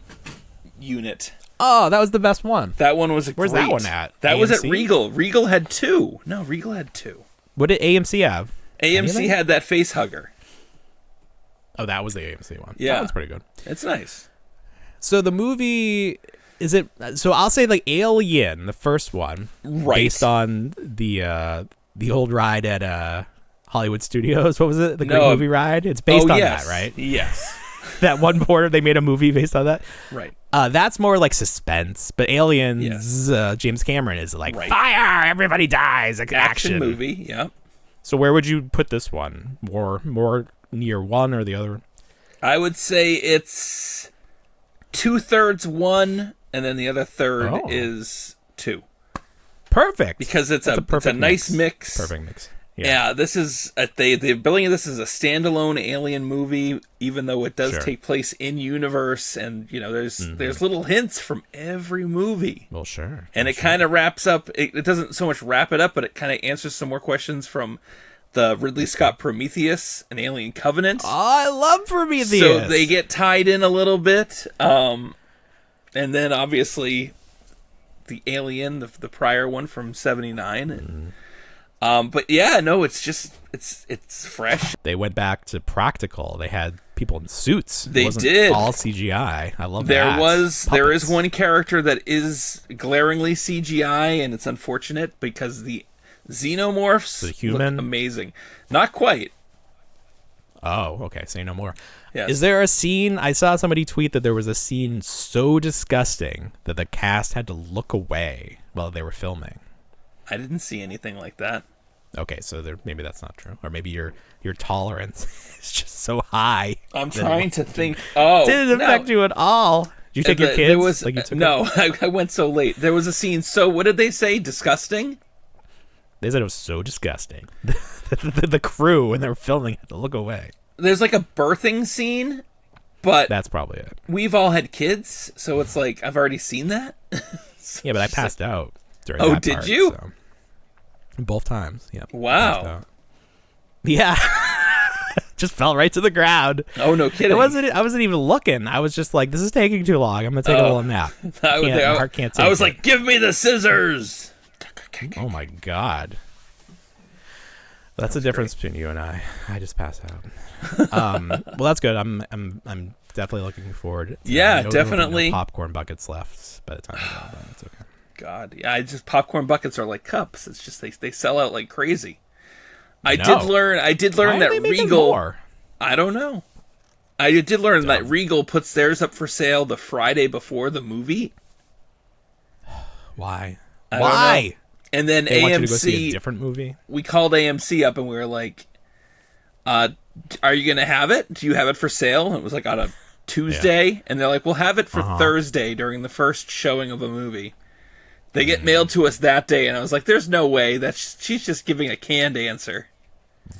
unit. Oh, that was the best one. That one was Where's that one at? That AMC? was at Regal. Regal had two. No, Regal had two. What did AMC have? AMC had that face hugger. Oh, that was the AMC one. Yeah. That one's pretty good. It's nice. So the movie, is it... So I'll say like Alien, the first one. Right. Based on the old ride at... Hollywood Studios. What was it? The Great Movie Ride? It's based on that, right? Yes. That one porter, they made a movie based on that. Right. That's more like suspense. But Aliens, James Cameron is like, fire, everybody dies. Like action movie, yeah. So where would you put this one? More near one or the other? I would say it's 2/3 one, and then the other third Oh. is two. Perfect. Because it's That's a nice mix. Perfect mix. Yeah, this is the billing of this is a standalone Alien movie, even though it does Sure. take place in universe, and there's little hints from every movie. Well, sure. And it kind of wraps up. It doesn't so much wrap it up, but it kind of answers some more questions from the Ridley Scott Prometheus and Alien Covenant. Oh, I love Prometheus. So they get tied in a little bit, and then obviously the Alien, the prior one from '79. But yeah, no, it's just it's fresh. They went back to practical. They had people in suits. They It wasn't did. all CGI. I love There that. there is Puppets. one character that is glaringly CGI, and it's unfortunate because the xenomorphs The human? look amazing. Not quite. Oh, okay. Say no more. Yes. Is there a scene? I saw somebody tweet that there was a scene so disgusting that the cast had to look away while they were filming. I didn't see anything like that. Okay, so maybe that's not true, or maybe your tolerance is just so high. I'm that trying it to think. Oh, didn't affect you at all. Did you take your kids? There was Like you took no. I went so late. There was a scene. So what did they say? Disgusting. They said it was so disgusting. The crew, when they were filming, had to look away. There's like a birthing scene, but That's probably it. we've all had kids, so it's like I've already seen that. Yeah, but I passed out during Oh, that did part, you? so. Both times, yeah. Wow. Passed out. Yeah. Just fell right to the ground. Oh, no kidding. I wasn't even looking. I was just like, this is taking too long. I'm going to take a little nap. I was, My heart can't take I was it. like, give me the scissors. Oh my God. That's the difference between you and I. I just pass out. Well, that's good. I'm definitely looking forward. Yeah, I know there will be no definitely. popcorn buckets left by the time we go, but it's okay. God, yeah, popcorn buckets are like cups. It's just they sell out like crazy. I No. did learn Why that are they making Regal. more? I don't know. I did learn that Regal puts theirs up for sale the Friday before the movie. Why? I don't Why? know. And then They want you to go see a AMC, different movie? we called AMC up and we were like, are you going to have it? Do you have it for sale? And it was like on a Tuesday. And they're like, we'll have it for Thursday during the first showing of a movie. They get mailed to us that day. And I was like, there's no way. She's just giving a canned answer.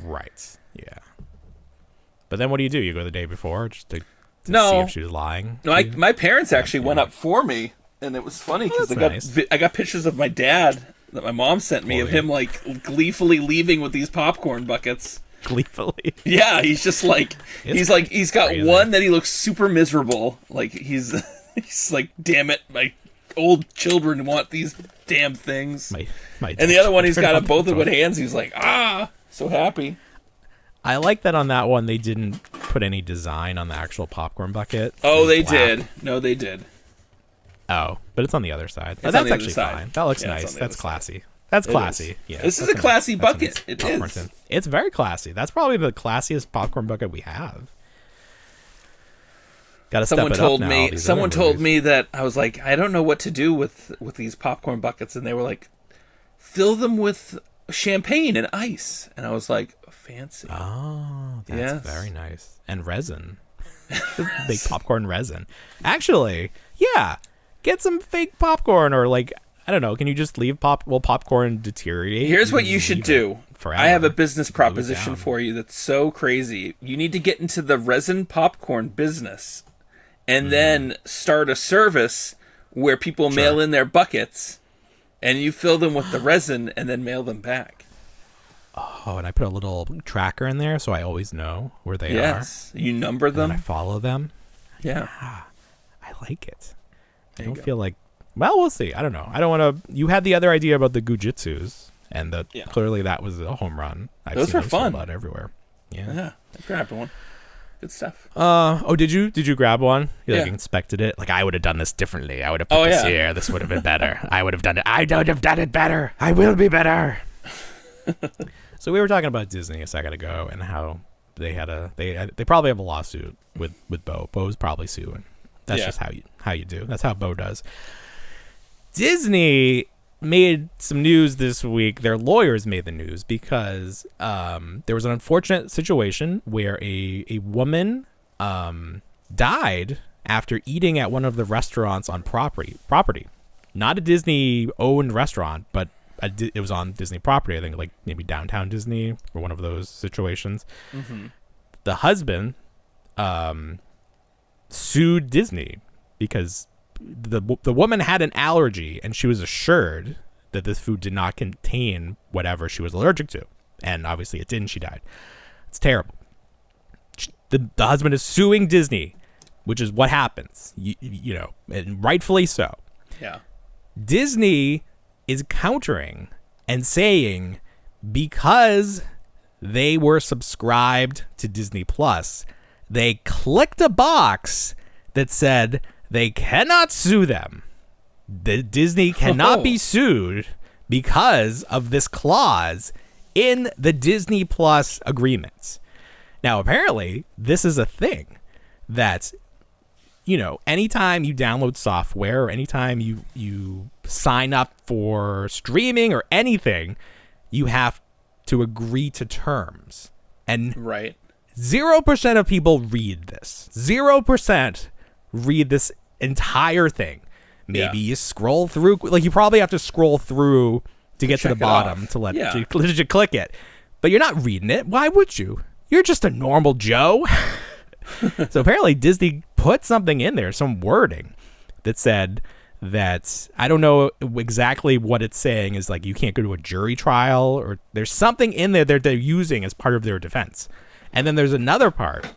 Right. Yeah. But then what do? You go the day before just to No. see if she was lying? No, my parents actually went up for me. And it was funny because That's nice. I got pictures of my dad that my mom sent me of him like gleefully leaving with these popcorn buckets. Gleefully. Yeah, he's just like he's got crazy. one that he looks super miserable. Like he's like, damn it, my old children want these damn things. My And the other one he's got on it both in one hands. He's like, so happy. I like that on that one they didn't put any design on the actual popcorn bucket. Oh, It they was black. did. No, they did. Oh, but it's on the other side. on That's the other actually side. fine. That looks Yeah, it's nice. on the That's other classy. That's classy. Yeah. This is that's a classy that's bucket. It popcorn is. tin. It's very classy. That's probably the classiest popcorn bucket we have. Got to step Someone it told up now. me. These Someone other told movies. me that I was like, I don't know what to do with these popcorn buckets, and they were like, fill them with champagne and ice, and I was like, fancy. Oh, that's Yes. very nice. And resin. Big popcorn resin. Actually, yeah. Get some fake popcorn or like, I don't know, can you just leave popcorn deteriorate? Here's what can you just should leave do. it forever. I have a business Glue it proposition down. for you that's so crazy. You need to get into the resin popcorn business and then start a service where people mail in their buckets and you fill them with the resin and then mail them back. Oh, and I put a little tracker in there so I always know where they Yes. You number are. And then I them. follow them. Yeah. I like it. I There you don't go. feel like, well, we'll see. I don't know. I don't want to. You had the other idea about the gujitsus, and clearly that was a home run. I've Those seen were fun. sold out everywhere. Yeah. Yeah. I grabbed one. Good stuff. Oh, did you grab one? You like Yeah. inspected it? Like I would have done this differently. I would have put Oh, this yeah. here. This would have been better. I would have done it. I would have done it better. I will be better. So we were talking about Disney a second ago and how they probably have a lawsuit with Bo. Bo's probably suing. That's Yeah. just how you do. That's how Bo does. Disney made some news this week. Their lawyers made the news because there was an unfortunate situation where a woman died after eating at one of the restaurants on property. Not a Disney-owned restaurant, but it was on Disney property, I think, like maybe downtown Disney or one of those situations. Mm-hmm. The husband sued Disney because the woman had an allergy and she was assured that this food did not contain whatever she was allergic to. And obviously it didn't. She died. It's terrible. The husband is suing Disney, which is what happens, you know, and rightfully so. Yeah. Disney is countering and saying because they were subscribed to Disney Plus, they clicked a box that said they cannot sue them. The Disney cannot be sued because of this clause in the Disney Plus agreements. Now, apparently, this is a thing that, you know, anytime you download software or anytime you sign up for streaming or anything, you have to agree to terms. And 0% of people read this. 0% read this entire thing. Maybe you scroll through, like you probably have to scroll through to get to the bottom to let you click it. But you're not reading it. Why would you? You're just a normal Joe. So apparently Disney put something in there, some wording that said that, I don't know exactly what it's saying, is like you can't go to a jury trial, or there's something in there that they're using as part of their defense. And then there's another part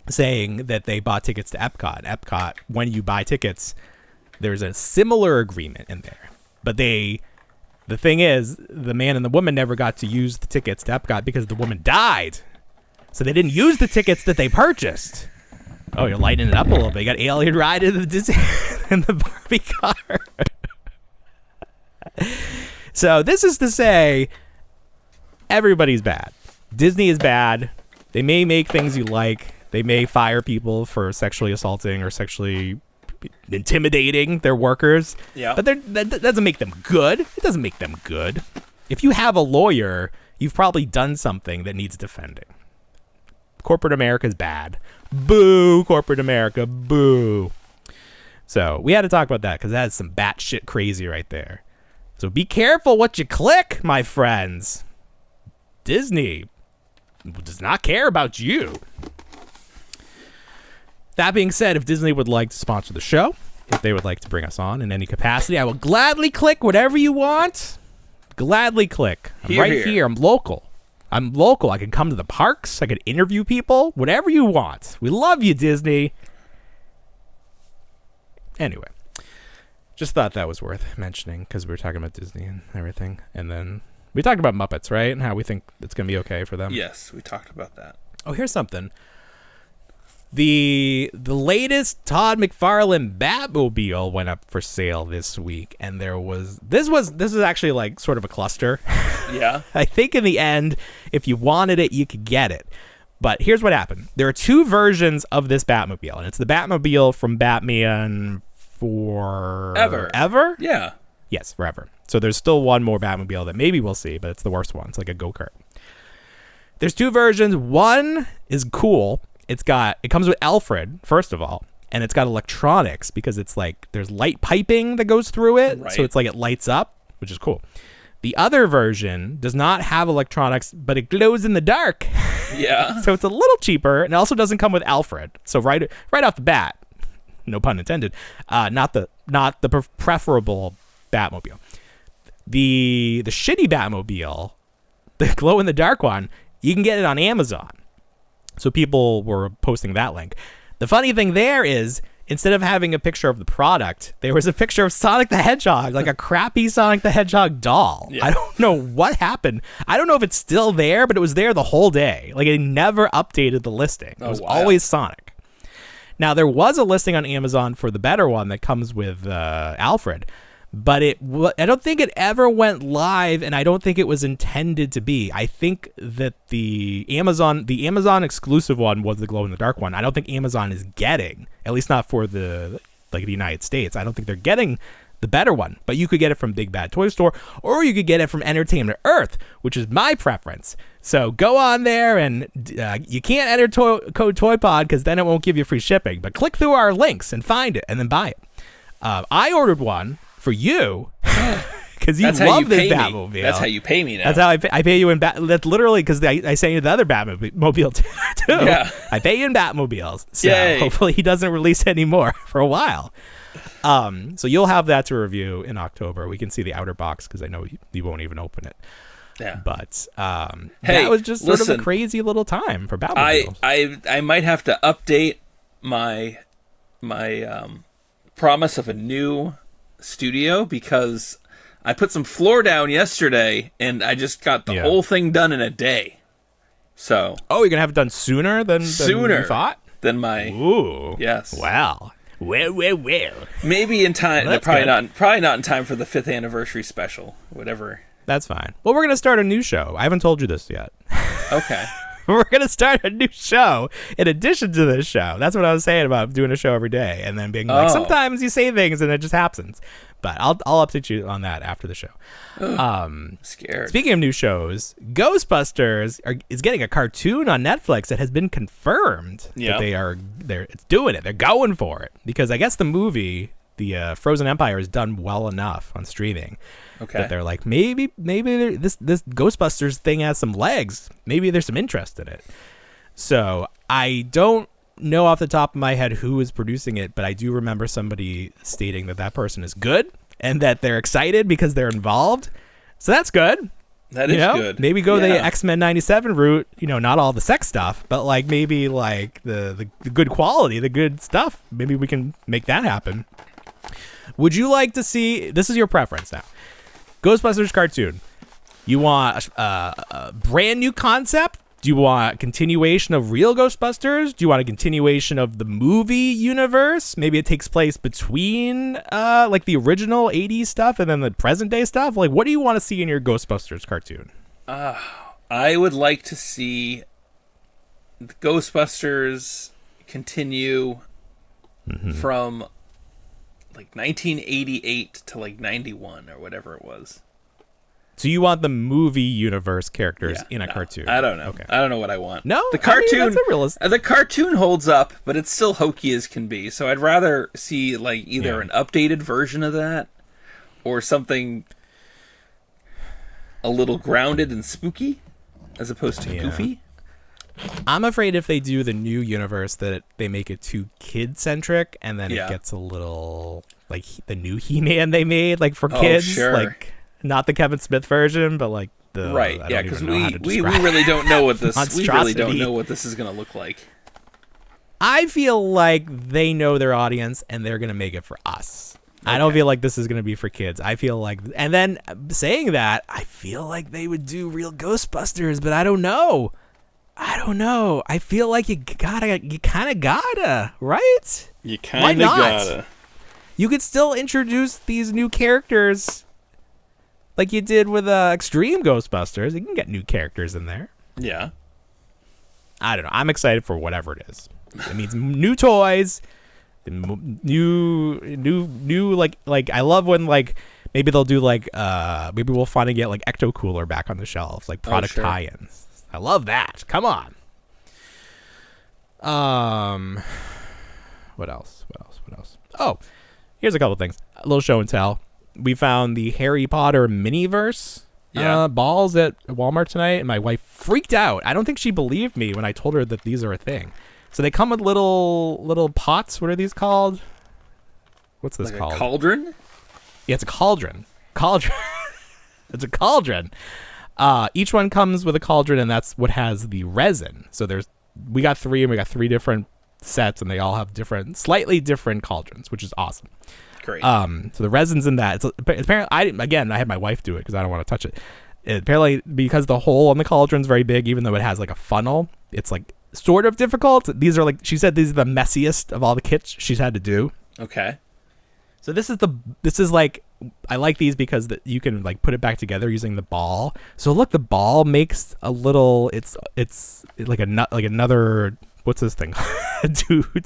saying that they bought tickets to Epcot. Epcot, when you buy tickets, there's a similar agreement in there. But the thing is, the man and the woman never got to use the tickets to Epcot because the woman died. So they didn't use the tickets that they purchased. Oh, you're lighting it up a little bit. You got Alien Ride in the Disney in the Barbie car. So this is to say, everybody's bad. Disney is bad. They may make things you like. They may fire people for sexually assaulting or sexually intimidating their workers. Yeah. But that doesn't make them good. It doesn't make them good. If you have a lawyer, you've probably done something that needs defending. Corporate America's bad. Boo, corporate America, boo. So we had to talk about that because that's some batshit crazy right there. So be careful what you click, my friends. Disney does not care about you. That being said, if Disney would like to sponsor the show, if they would like to bring us on in any capacity, I will gladly click whatever you want. Gladly click. I'm right here. I'm local. I can come to the parks. I can interview people. Whatever you want. We love you, Disney. Anyway, just thought that was worth mentioning because we were talking about Disney and everything. And then we talked about Muppets, right? And how we think it's going to be okay for them. Yes, we talked about that. Oh, here's something. The latest Todd McFarlane Batmobile went up for sale this week, and this is actually like sort of a cluster. Yeah. I think in the end, if you wanted it, you could get it. But here's what happened. There are two versions of this Batmobile, and it's the Batmobile from Batman Forever. Yeah. Yes, Forever. So there's still one more Batmobile that maybe we'll see, but it's the worst one. It's like a go-kart. There's two versions. One is cool. It comes with Alfred, first of all, and it's got electronics because it's like there's light piping that goes through it. Right. So it's like it lights up, which is cool. The other version does not have electronics, but it glows in the dark. Yeah. So it's a little cheaper, and it also doesn't come with Alfred. So right off the bat, no pun intended, not the preferable Batmobile. The shitty Batmobile, the glow in the dark one, you can get it on Amazon. So people were posting that link. The funny thing there is, instead of having a picture of the product, there was a picture of Sonic the Hedgehog, like a crappy Sonic the Hedgehog doll. Yeah. I don't know what happened. I don't know if it's still there, but it was there the whole day. Like, it never updated the listing. It was always Sonic. Now, there was a listing on Amazon for the better one that comes with Alfred, but I don't think it ever went live, and I don't think it was intended to be. I think that the Amazon exclusive one was the glow in the dark one. I don't think Amazon is getting, at least not for the United States. I don't think they're getting the better one. But you could get it from Big Bad Toy Store, or you could get it from Entertainment Earth, which is my preference. So go on there, and you can't enter code TOYPOD because then it won't give you free shipping. But click through our links and find it, and then buy it. I ordered one for you because you love this Batmobile. That's how you pay me now. That's how I pay you in that's literally because I sent you the other Batmobile too. Yeah. I pay you in Batmobiles. So Yay. hopefully he doesn't release any more for a while. So you'll have that to review in October. We can see the outer box because I know you won't even open it. Yeah. But hey, that was just sort listen, of a crazy little time for Batmobiles. I might have to update my promise of a new studio because I put some floor down yesterday and I just got the whole thing done in a day. So you're gonna have it done sooner than you thought? Than my Ooh. Yes. Wow. Well. Maybe in time. Well, probably not in time for the 5th anniversary special. Whatever. That's fine. Well, we're gonna start a new show. I haven't told you this yet. Okay. We're going to start a new show in addition to this show. That's what I was saying about doing a show every day and then being like, sometimes you say things and it just happens. But I'll update you on that after the show. Scared. Speaking of new shows, Ghostbusters is getting a cartoon on Netflix that has been confirmed that it's doing it. They're going for it because I guess the movie, the Frozen Empire, is done well enough on streaming. Okay. That they're like, maybe this Ghostbusters thing has some legs. Maybe there's some interest in it. So I don't know off the top of my head who is producing it, but I do remember somebody stating that person is good and that they're excited because they're involved. So that's good. That is good. Maybe go the X-Men 97 route, not all the sex stuff, but like maybe like the good quality, the good stuff. Maybe we can make that happen. Would you like to see, this is your preference now, Ghostbusters cartoon. You want a brand new concept? Do you want a continuation of real Ghostbusters? Do you want a continuation of the movie universe? Maybe it takes place between like the original 80s stuff and then the present day stuff. Like, what do you want to see in your Ghostbusters cartoon? I would like to see the Ghostbusters continue from like 1988 to like 91 or whatever it was. So you want the movie universe characters in a cartoon? I don't know. Okay. I don't know what I want. No, the cartoon. I mean, that's the cartoon holds up, but it's still hokey as can be. So I'd rather see like either an updated version of that or something a little grounded and spooky, as opposed to goofy. I'm afraid if they do the new universe that they make it too kid centric, and then it gets a little like the new He-Man they made, like for kids, like. Not the Kevin Smith version, but like the because we really don't know what this we really don't know what this is going to look like. I feel like they know their audience and they're going to make it for us. Okay. I don't feel like this is going to be for kids. I feel like, and then saying that, I feel like they would do real Ghostbusters, but I don't know. I feel like you kind of gotta, right? You kind of gotta. You could still introduce these new characters. Like you did with Extreme Ghostbusters. You can get new characters in there. Yeah. I don't know. I'm excited for whatever it is. It means new toys, new like I love when like maybe they'll do like maybe we'll finally get like Ecto Cooler back on the shelves, like product tie-ins. I love that. Come on. What else? Oh, here's a couple things. A little show and tell. We found the Harry Potter Miniverse balls at Walmart tonight, and my wife freaked out. I don't think she believed me when I told her that these are a thing. So they come with little pots. What are these called? What's this called? A cauldron? Yeah, it's a cauldron. It's a cauldron. Each one comes with a cauldron, and that's what has the resin. So we got three different sets, and they all have slightly different cauldrons, which is awesome. Great. So the resin's in that. So apparently, I had my wife do it because I don't want to touch it. Apparently, because the hole on the cauldron's very big, even though it has like a funnel, it's like sort of difficult. These are like, she said these are the messiest of all the kits she's had to do. Okay. So this is like, I like these because you can like put it back together using the ball. So look, the ball makes a little, it's like another, what's this thing?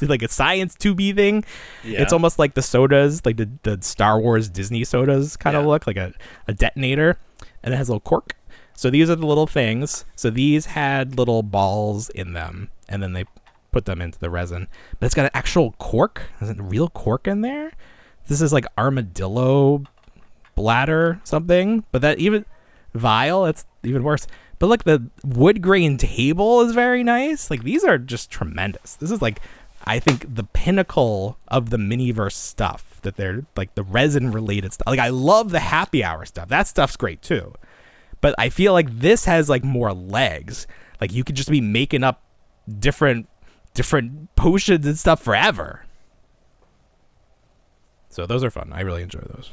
like a science tubey thing. Yeah. It's almost like the sodas, like the Star Wars Disney sodas kind of look like a detonator, and it has a little cork. So these are the little things. So these had little balls in them, and then they put them into the resin. But it's got an actual cork. Is it a real cork in there? This is like armadillo bladder something. But that even vial, it's even worse. But look, the wood grain table is very nice. Like, these are just tremendous. This is like, I think, the pinnacle of the Miniverse stuff, that they're like the resin related stuff. Like, I love the happy hour stuff. That stuff's great too. But I feel like this has like more legs. Like, you could just be making up different potions and stuff forever. So those are fun. I really enjoy those.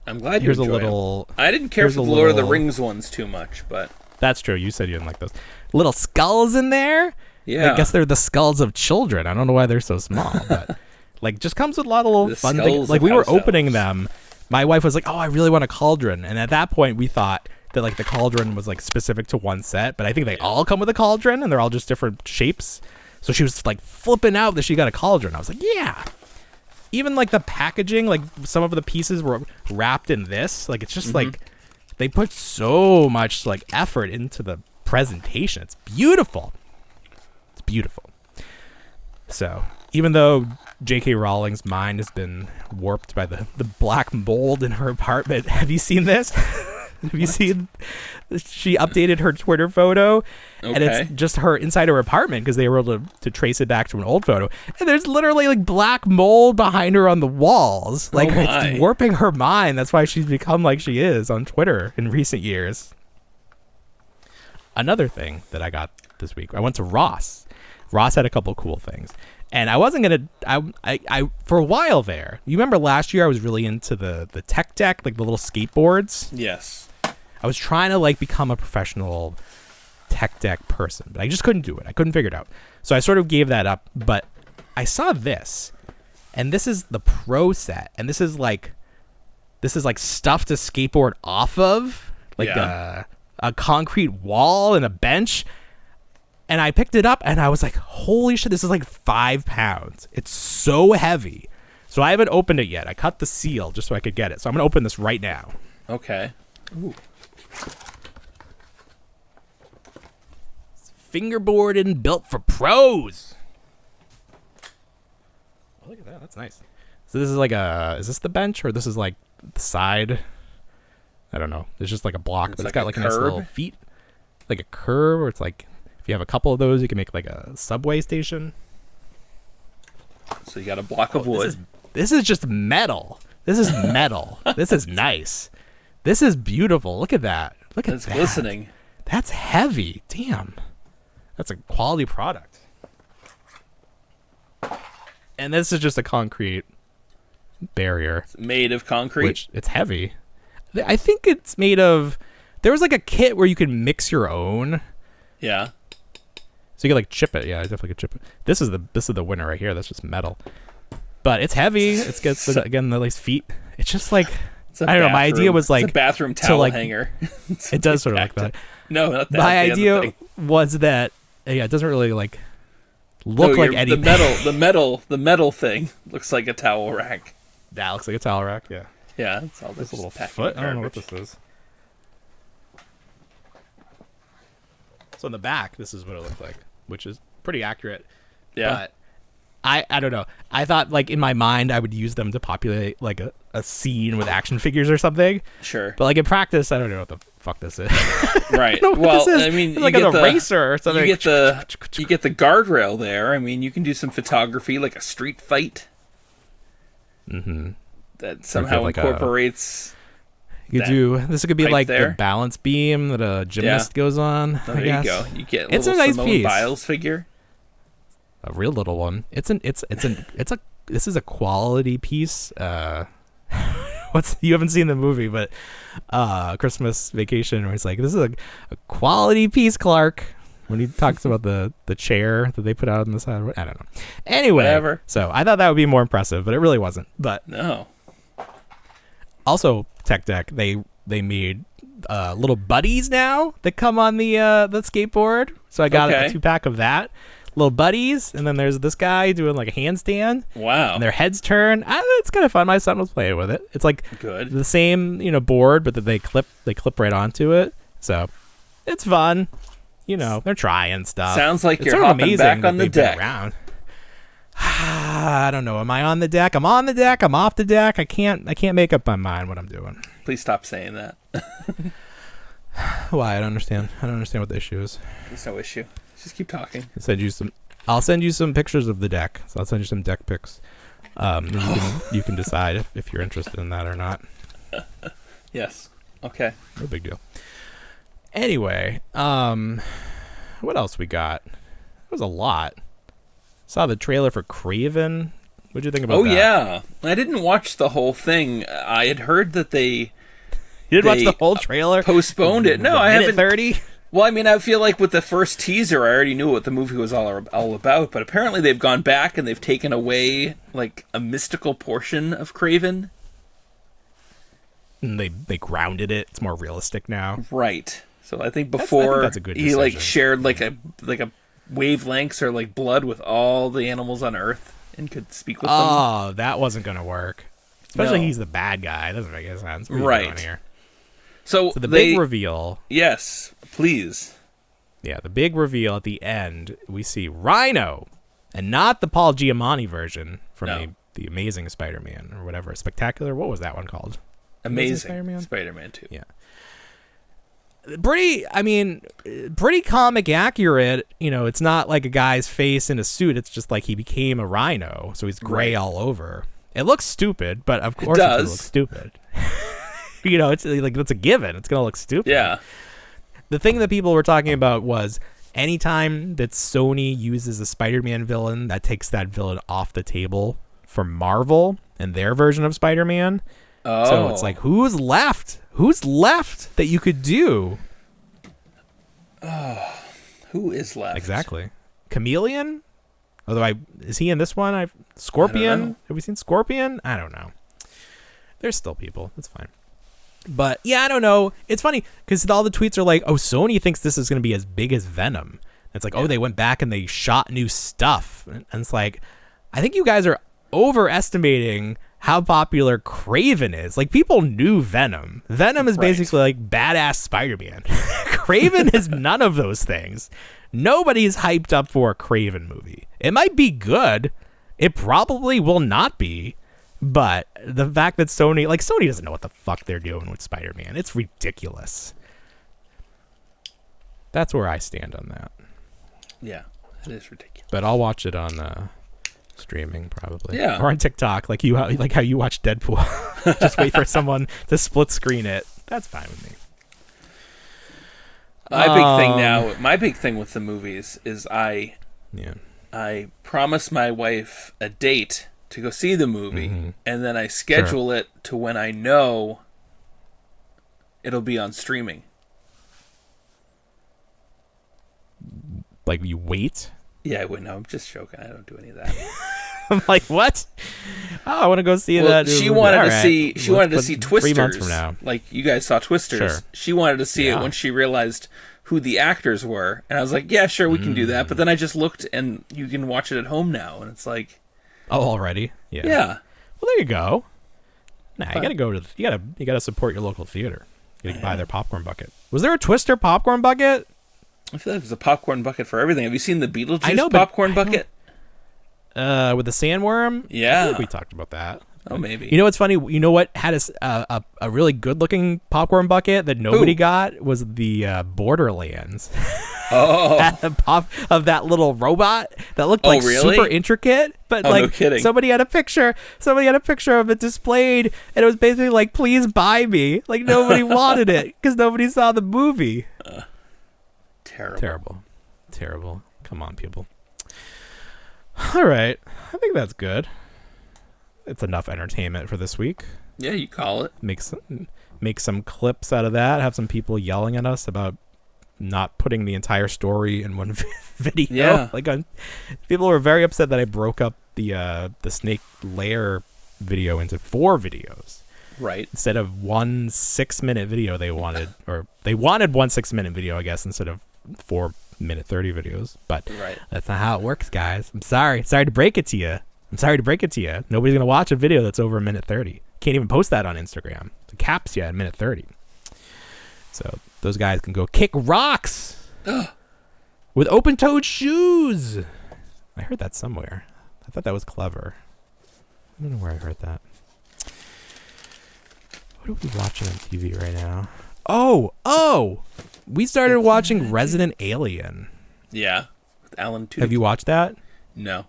I'm glad you enjoyed them. I didn't care for the Lord of the Rings ones too much, but that's true. You said you didn't like those little skulls in there. Yeah, I guess they're the skulls of children. I don't know why they're so small, but like, just comes with a lot of little fun things. Like, we were opening them. My wife was like, "Oh, I really want a cauldron," and at that point, we thought that like the cauldron was like specific to one set, but I think they all come with a cauldron, and they're all just different shapes. So she was like flipping out that she got a cauldron. I was like, "Yeah." Even like the packaging, like some of the pieces were wrapped in this. Like, it's just like they put so much like effort into the presentation. It's beautiful. It's beautiful. So even though J.K. Rowling's mind has been warped by the black mold in her apartment, have you seen this? Have you seen? She updated her Twitter photo, and it's just her inside her apartment because they were able to trace it back to an old photo. And there's literally like black mold behind her on the walls. Like, it's warping her mind. That's why she's become like she is on Twitter in recent years. Another thing that I got this week, I went to Ross. Ross had a couple cool things. And I wasn't going to, I for a while there, you remember last year I was really into the tech deck, like the little skateboards? Yes. I was trying to like become a professional tech deck person, but I just couldn't do it. I couldn't figure it out. So I sort of gave that up, but I saw this, and this is the pro set, and this is like stuff to skateboard off of, like a concrete wall and a bench. And I picked it up, and I was like, holy shit, this is like 5 pounds. It's so heavy. So I haven't opened it yet. I cut the seal just so I could get it. So I'm going to open this right now. Okay. Ooh. It's fingerboarded and built for pros. Oh, look at that. That's nice. So this is like is this the bench, or this is like the side? I don't know. It's just like a block, but it's got like a nice little feet. Like a curb, or it's like, if you have a couple of those, you can make like a subway station. So you got a block of wood. This is just metal. This is metal. This is nice. This is beautiful. Look at that. Look at that. It's glistening. That's heavy. Damn. That's a quality product. And this is just a concrete barrier. It's made of concrete? Which, it's heavy. I think it's made of... There was like a kit where you could mix your own. Yeah. So you could like chip it. Yeah, I definitely could chip it. This is the winner right here. That's just metal. But it's heavy. It's got, again, the nice feet. It's just like... I don't know. My idea was like... It's a bathroom towel hanger. It does sort of like that. No, not that. My idea was that... Yeah, it doesn't really like look like anything. The metal thing looks like a towel rack. That looks like a towel rack, yeah. Yeah, it's all this a little foot. I don't know what this is. So in the back, this is what it looked like, which is pretty accurate. Yeah. But I don't know. I thought, like, in my mind, I would use them to populate, like, a scene with action figures or something. Sure. But, like, in practice, I don't know what the fuck this is. Right. Well, I mean, it's like an eraser or something. You get the guardrail there. I mean, you can do some photography, like a street fight. Mm-hmm. That somehow incorporates... This could be like the balance beam that a gymnast goes on. Oh, there you go. You get a little nice Simone piece. Biles figure. A real little one. This is a quality piece. You haven't seen the movie, but Christmas Vacation, where it's like, this is a quality piece, Clark, when he talks about the chair that they put out on the side. I don't know. Anyway, whatever. So I thought that would be more impressive, but it really wasn't. But no. Also, Tech Deck, they made little buddies now that come on the skateboard. So I got a 2-pack of that. little buddies, and then there's this guy doing like a handstand. Wow. And their heads turn. It's kind of fun. My son was playing with it. It's like Good. the same, board, but that they clip right onto it. So it's fun. They're trying stuff. Sounds like it's you're sort of hopping amazing back that on the they've been deck. around. I don't know. Am I on the deck? I'm on the deck. I'm off the deck. I can't make up my mind what I'm doing. Please stop saying that. Why? I don't understand. I don't understand what the issue is. There's no issue. Just keep talking. I'll send you some pictures of the deck. So I'll send you some deck pics. You can decide if you're interested in that or not. Yes. Okay. No big deal. Anyway, what else we got? There was a lot. Saw the trailer for Craven. What'd you think about that? Oh, yeah. I didn't watch the whole thing. I had heard that they... You didn't watch the whole trailer? Postponed it. No, I haven't. 30? Well, I mean, I feel like with the first teaser, I already knew what the movie was all about, but apparently they've gone back and they've taken away, like, a mystical portion of Craven. And they grounded it. It's more realistic now. Right. So I think before that's a good he, like, decision. shared, like a wavelengths or, like, blood with all the animals on Earth and could speak with them. Oh, that wasn't going to work. Especially No. he's the bad guy. It doesn't make any sense. What are you Right. doing here? So the big reveal. Yes, please. Yeah, the big reveal at the end, we see Rhino, and not the Paul Giamatti version from the Amazing Spider-Man or whatever. Spectacular. What was that one called? Amazing Spider-Man 2. Yeah. Pretty comic accurate. It's not like a guy's face in a suit. It's just like he became a rhino, so he's gray all over. It looks stupid, but of course it's going to look stupid. It's like that's a given. It's going to look stupid. Yeah. The thing that people were talking about was anytime that Sony uses a Spider-Man villain, that takes that villain off the table for Marvel and their version of Spider-Man. Oh. So it's like, who's left? Who's left that you could do? Who is left? Exactly. Chameleon? Although is he in this one? Scorpion? Have we seen Scorpion? I don't know. There's still people. It's fine. But yeah, I don't know. It's funny because all the tweets are like, "Oh, Sony thinks this is going to be as big as Venom." It's like, "Oh, they went back and they shot new stuff," and it's like, I think you guys are overestimating how popular Craven is. Like, people knew Venom. Venom is basically like badass Spider-Man. Craven is none of those things. Nobody's hyped up for a Craven movie. It might be good. It probably will not be. But the fact that Sony doesn't know what the fuck they're doing with Spider-Man. It's ridiculous. That's where I stand on that. Yeah, it is ridiculous. But I'll watch it on streaming probably. Yeah. Or on TikTok, like how you watch Deadpool. Just wait for someone to split screen it. That's fine with me. My big thing with the movies is I promise my wife a date to go see the movie, and then I schedule it to when I know it'll be on streaming. Like, you wait? Yeah, I wouldn't. No, I'm just joking. I don't do any of that. I'm like, what? Oh, I want to go see that. She movie. wanted All to right. see. She wanted to see Twisters. 3 months from now. Like you guys saw Twisters. Sure. She wanted to see it when she realized who the actors were, and I was like, yeah, sure, we can do that. But then I just looked, and you can watch it at home now, and it's like, oh, already? Yeah. Yeah. Well, there you go. Nah, you gotta go to. You gotta support your local theater. You gotta buy their popcorn bucket. Was there a Twister popcorn bucket? I feel like there's a popcorn bucket for everything. Have you seen the Beetlejuice popcorn bucket? With the sandworm? Yeah. I feel like we talked about that. Oh, maybe. You know what's funny? You know what had a really good-looking popcorn bucket that nobody got was the Borderlands. Oh. of that little robot that looked like super intricate, but no kidding. somebody had a picture of it displayed, and it was basically like, please buy me. Like, nobody wanted it because nobody saw the movie. Terrible. Come on, people. All right, I think that's good. It's enough entertainment for this week. Yeah, you call it. Make some clips out of that. Have some people yelling at us about not putting the entire story in one video. Yeah. People were very upset that I broke up the Snake Lair video into 4 videos. Right. Instead of 1 6-minute video they wanted 1 6-minute video, I guess, instead of 4 minute 30 videos, but Right. that's not how it works, guys. I'm sorry to break it to you. Nobody's gonna watch a video that's over a minute 30. Can't even post that on Instagram. It caps you at minute 30. So those guys can go kick rocks with open-toed shoes. I heard that somewhere. I thought that was clever. I don't know where I heard that. What are we watching on TV right now? Oh! We started watching Resident Alien. Yeah. With Alan Tudyk. Have you watched that? No.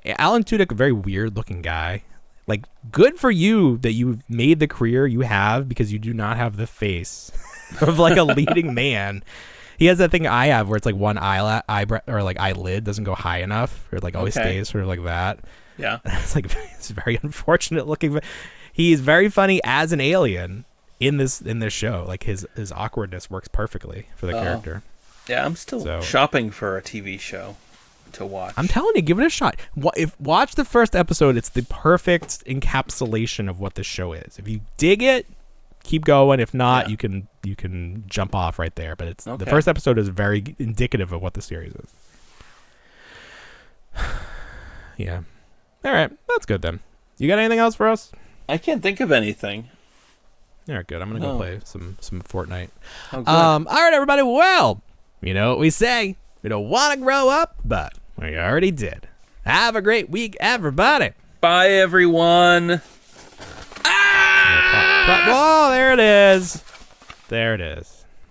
Alan Tudyk, a very weird-looking guy. Like, good for you that you've made the career you have because you do not have the face of like a leading man. He has that thing I have where it's like one eyebrow or like eyelid doesn't go high enough, or like always stays sort of like that. Yeah. It's like it's very unfortunate looking. He's very funny as an alien in this show. Like his awkwardness works perfectly for the character. Yeah, I'm still shopping for a TV show to watch. I'm telling you, give it a shot. Watch the first episode. It's the perfect encapsulation of what this show is. If you dig it, keep going. If not, you can jump off right there. But the first episode is very indicative of what the series is. Yeah. All right, that's good then. You got anything else for us? I can't think of anything. All right, good. I'm gonna go play some Fortnite. Oh, good. All right, everybody. Well, you know what we say. We don't want to grow up, but we already did. Have a great week, everybody. Bye, everyone. Oh, there it is. There it is.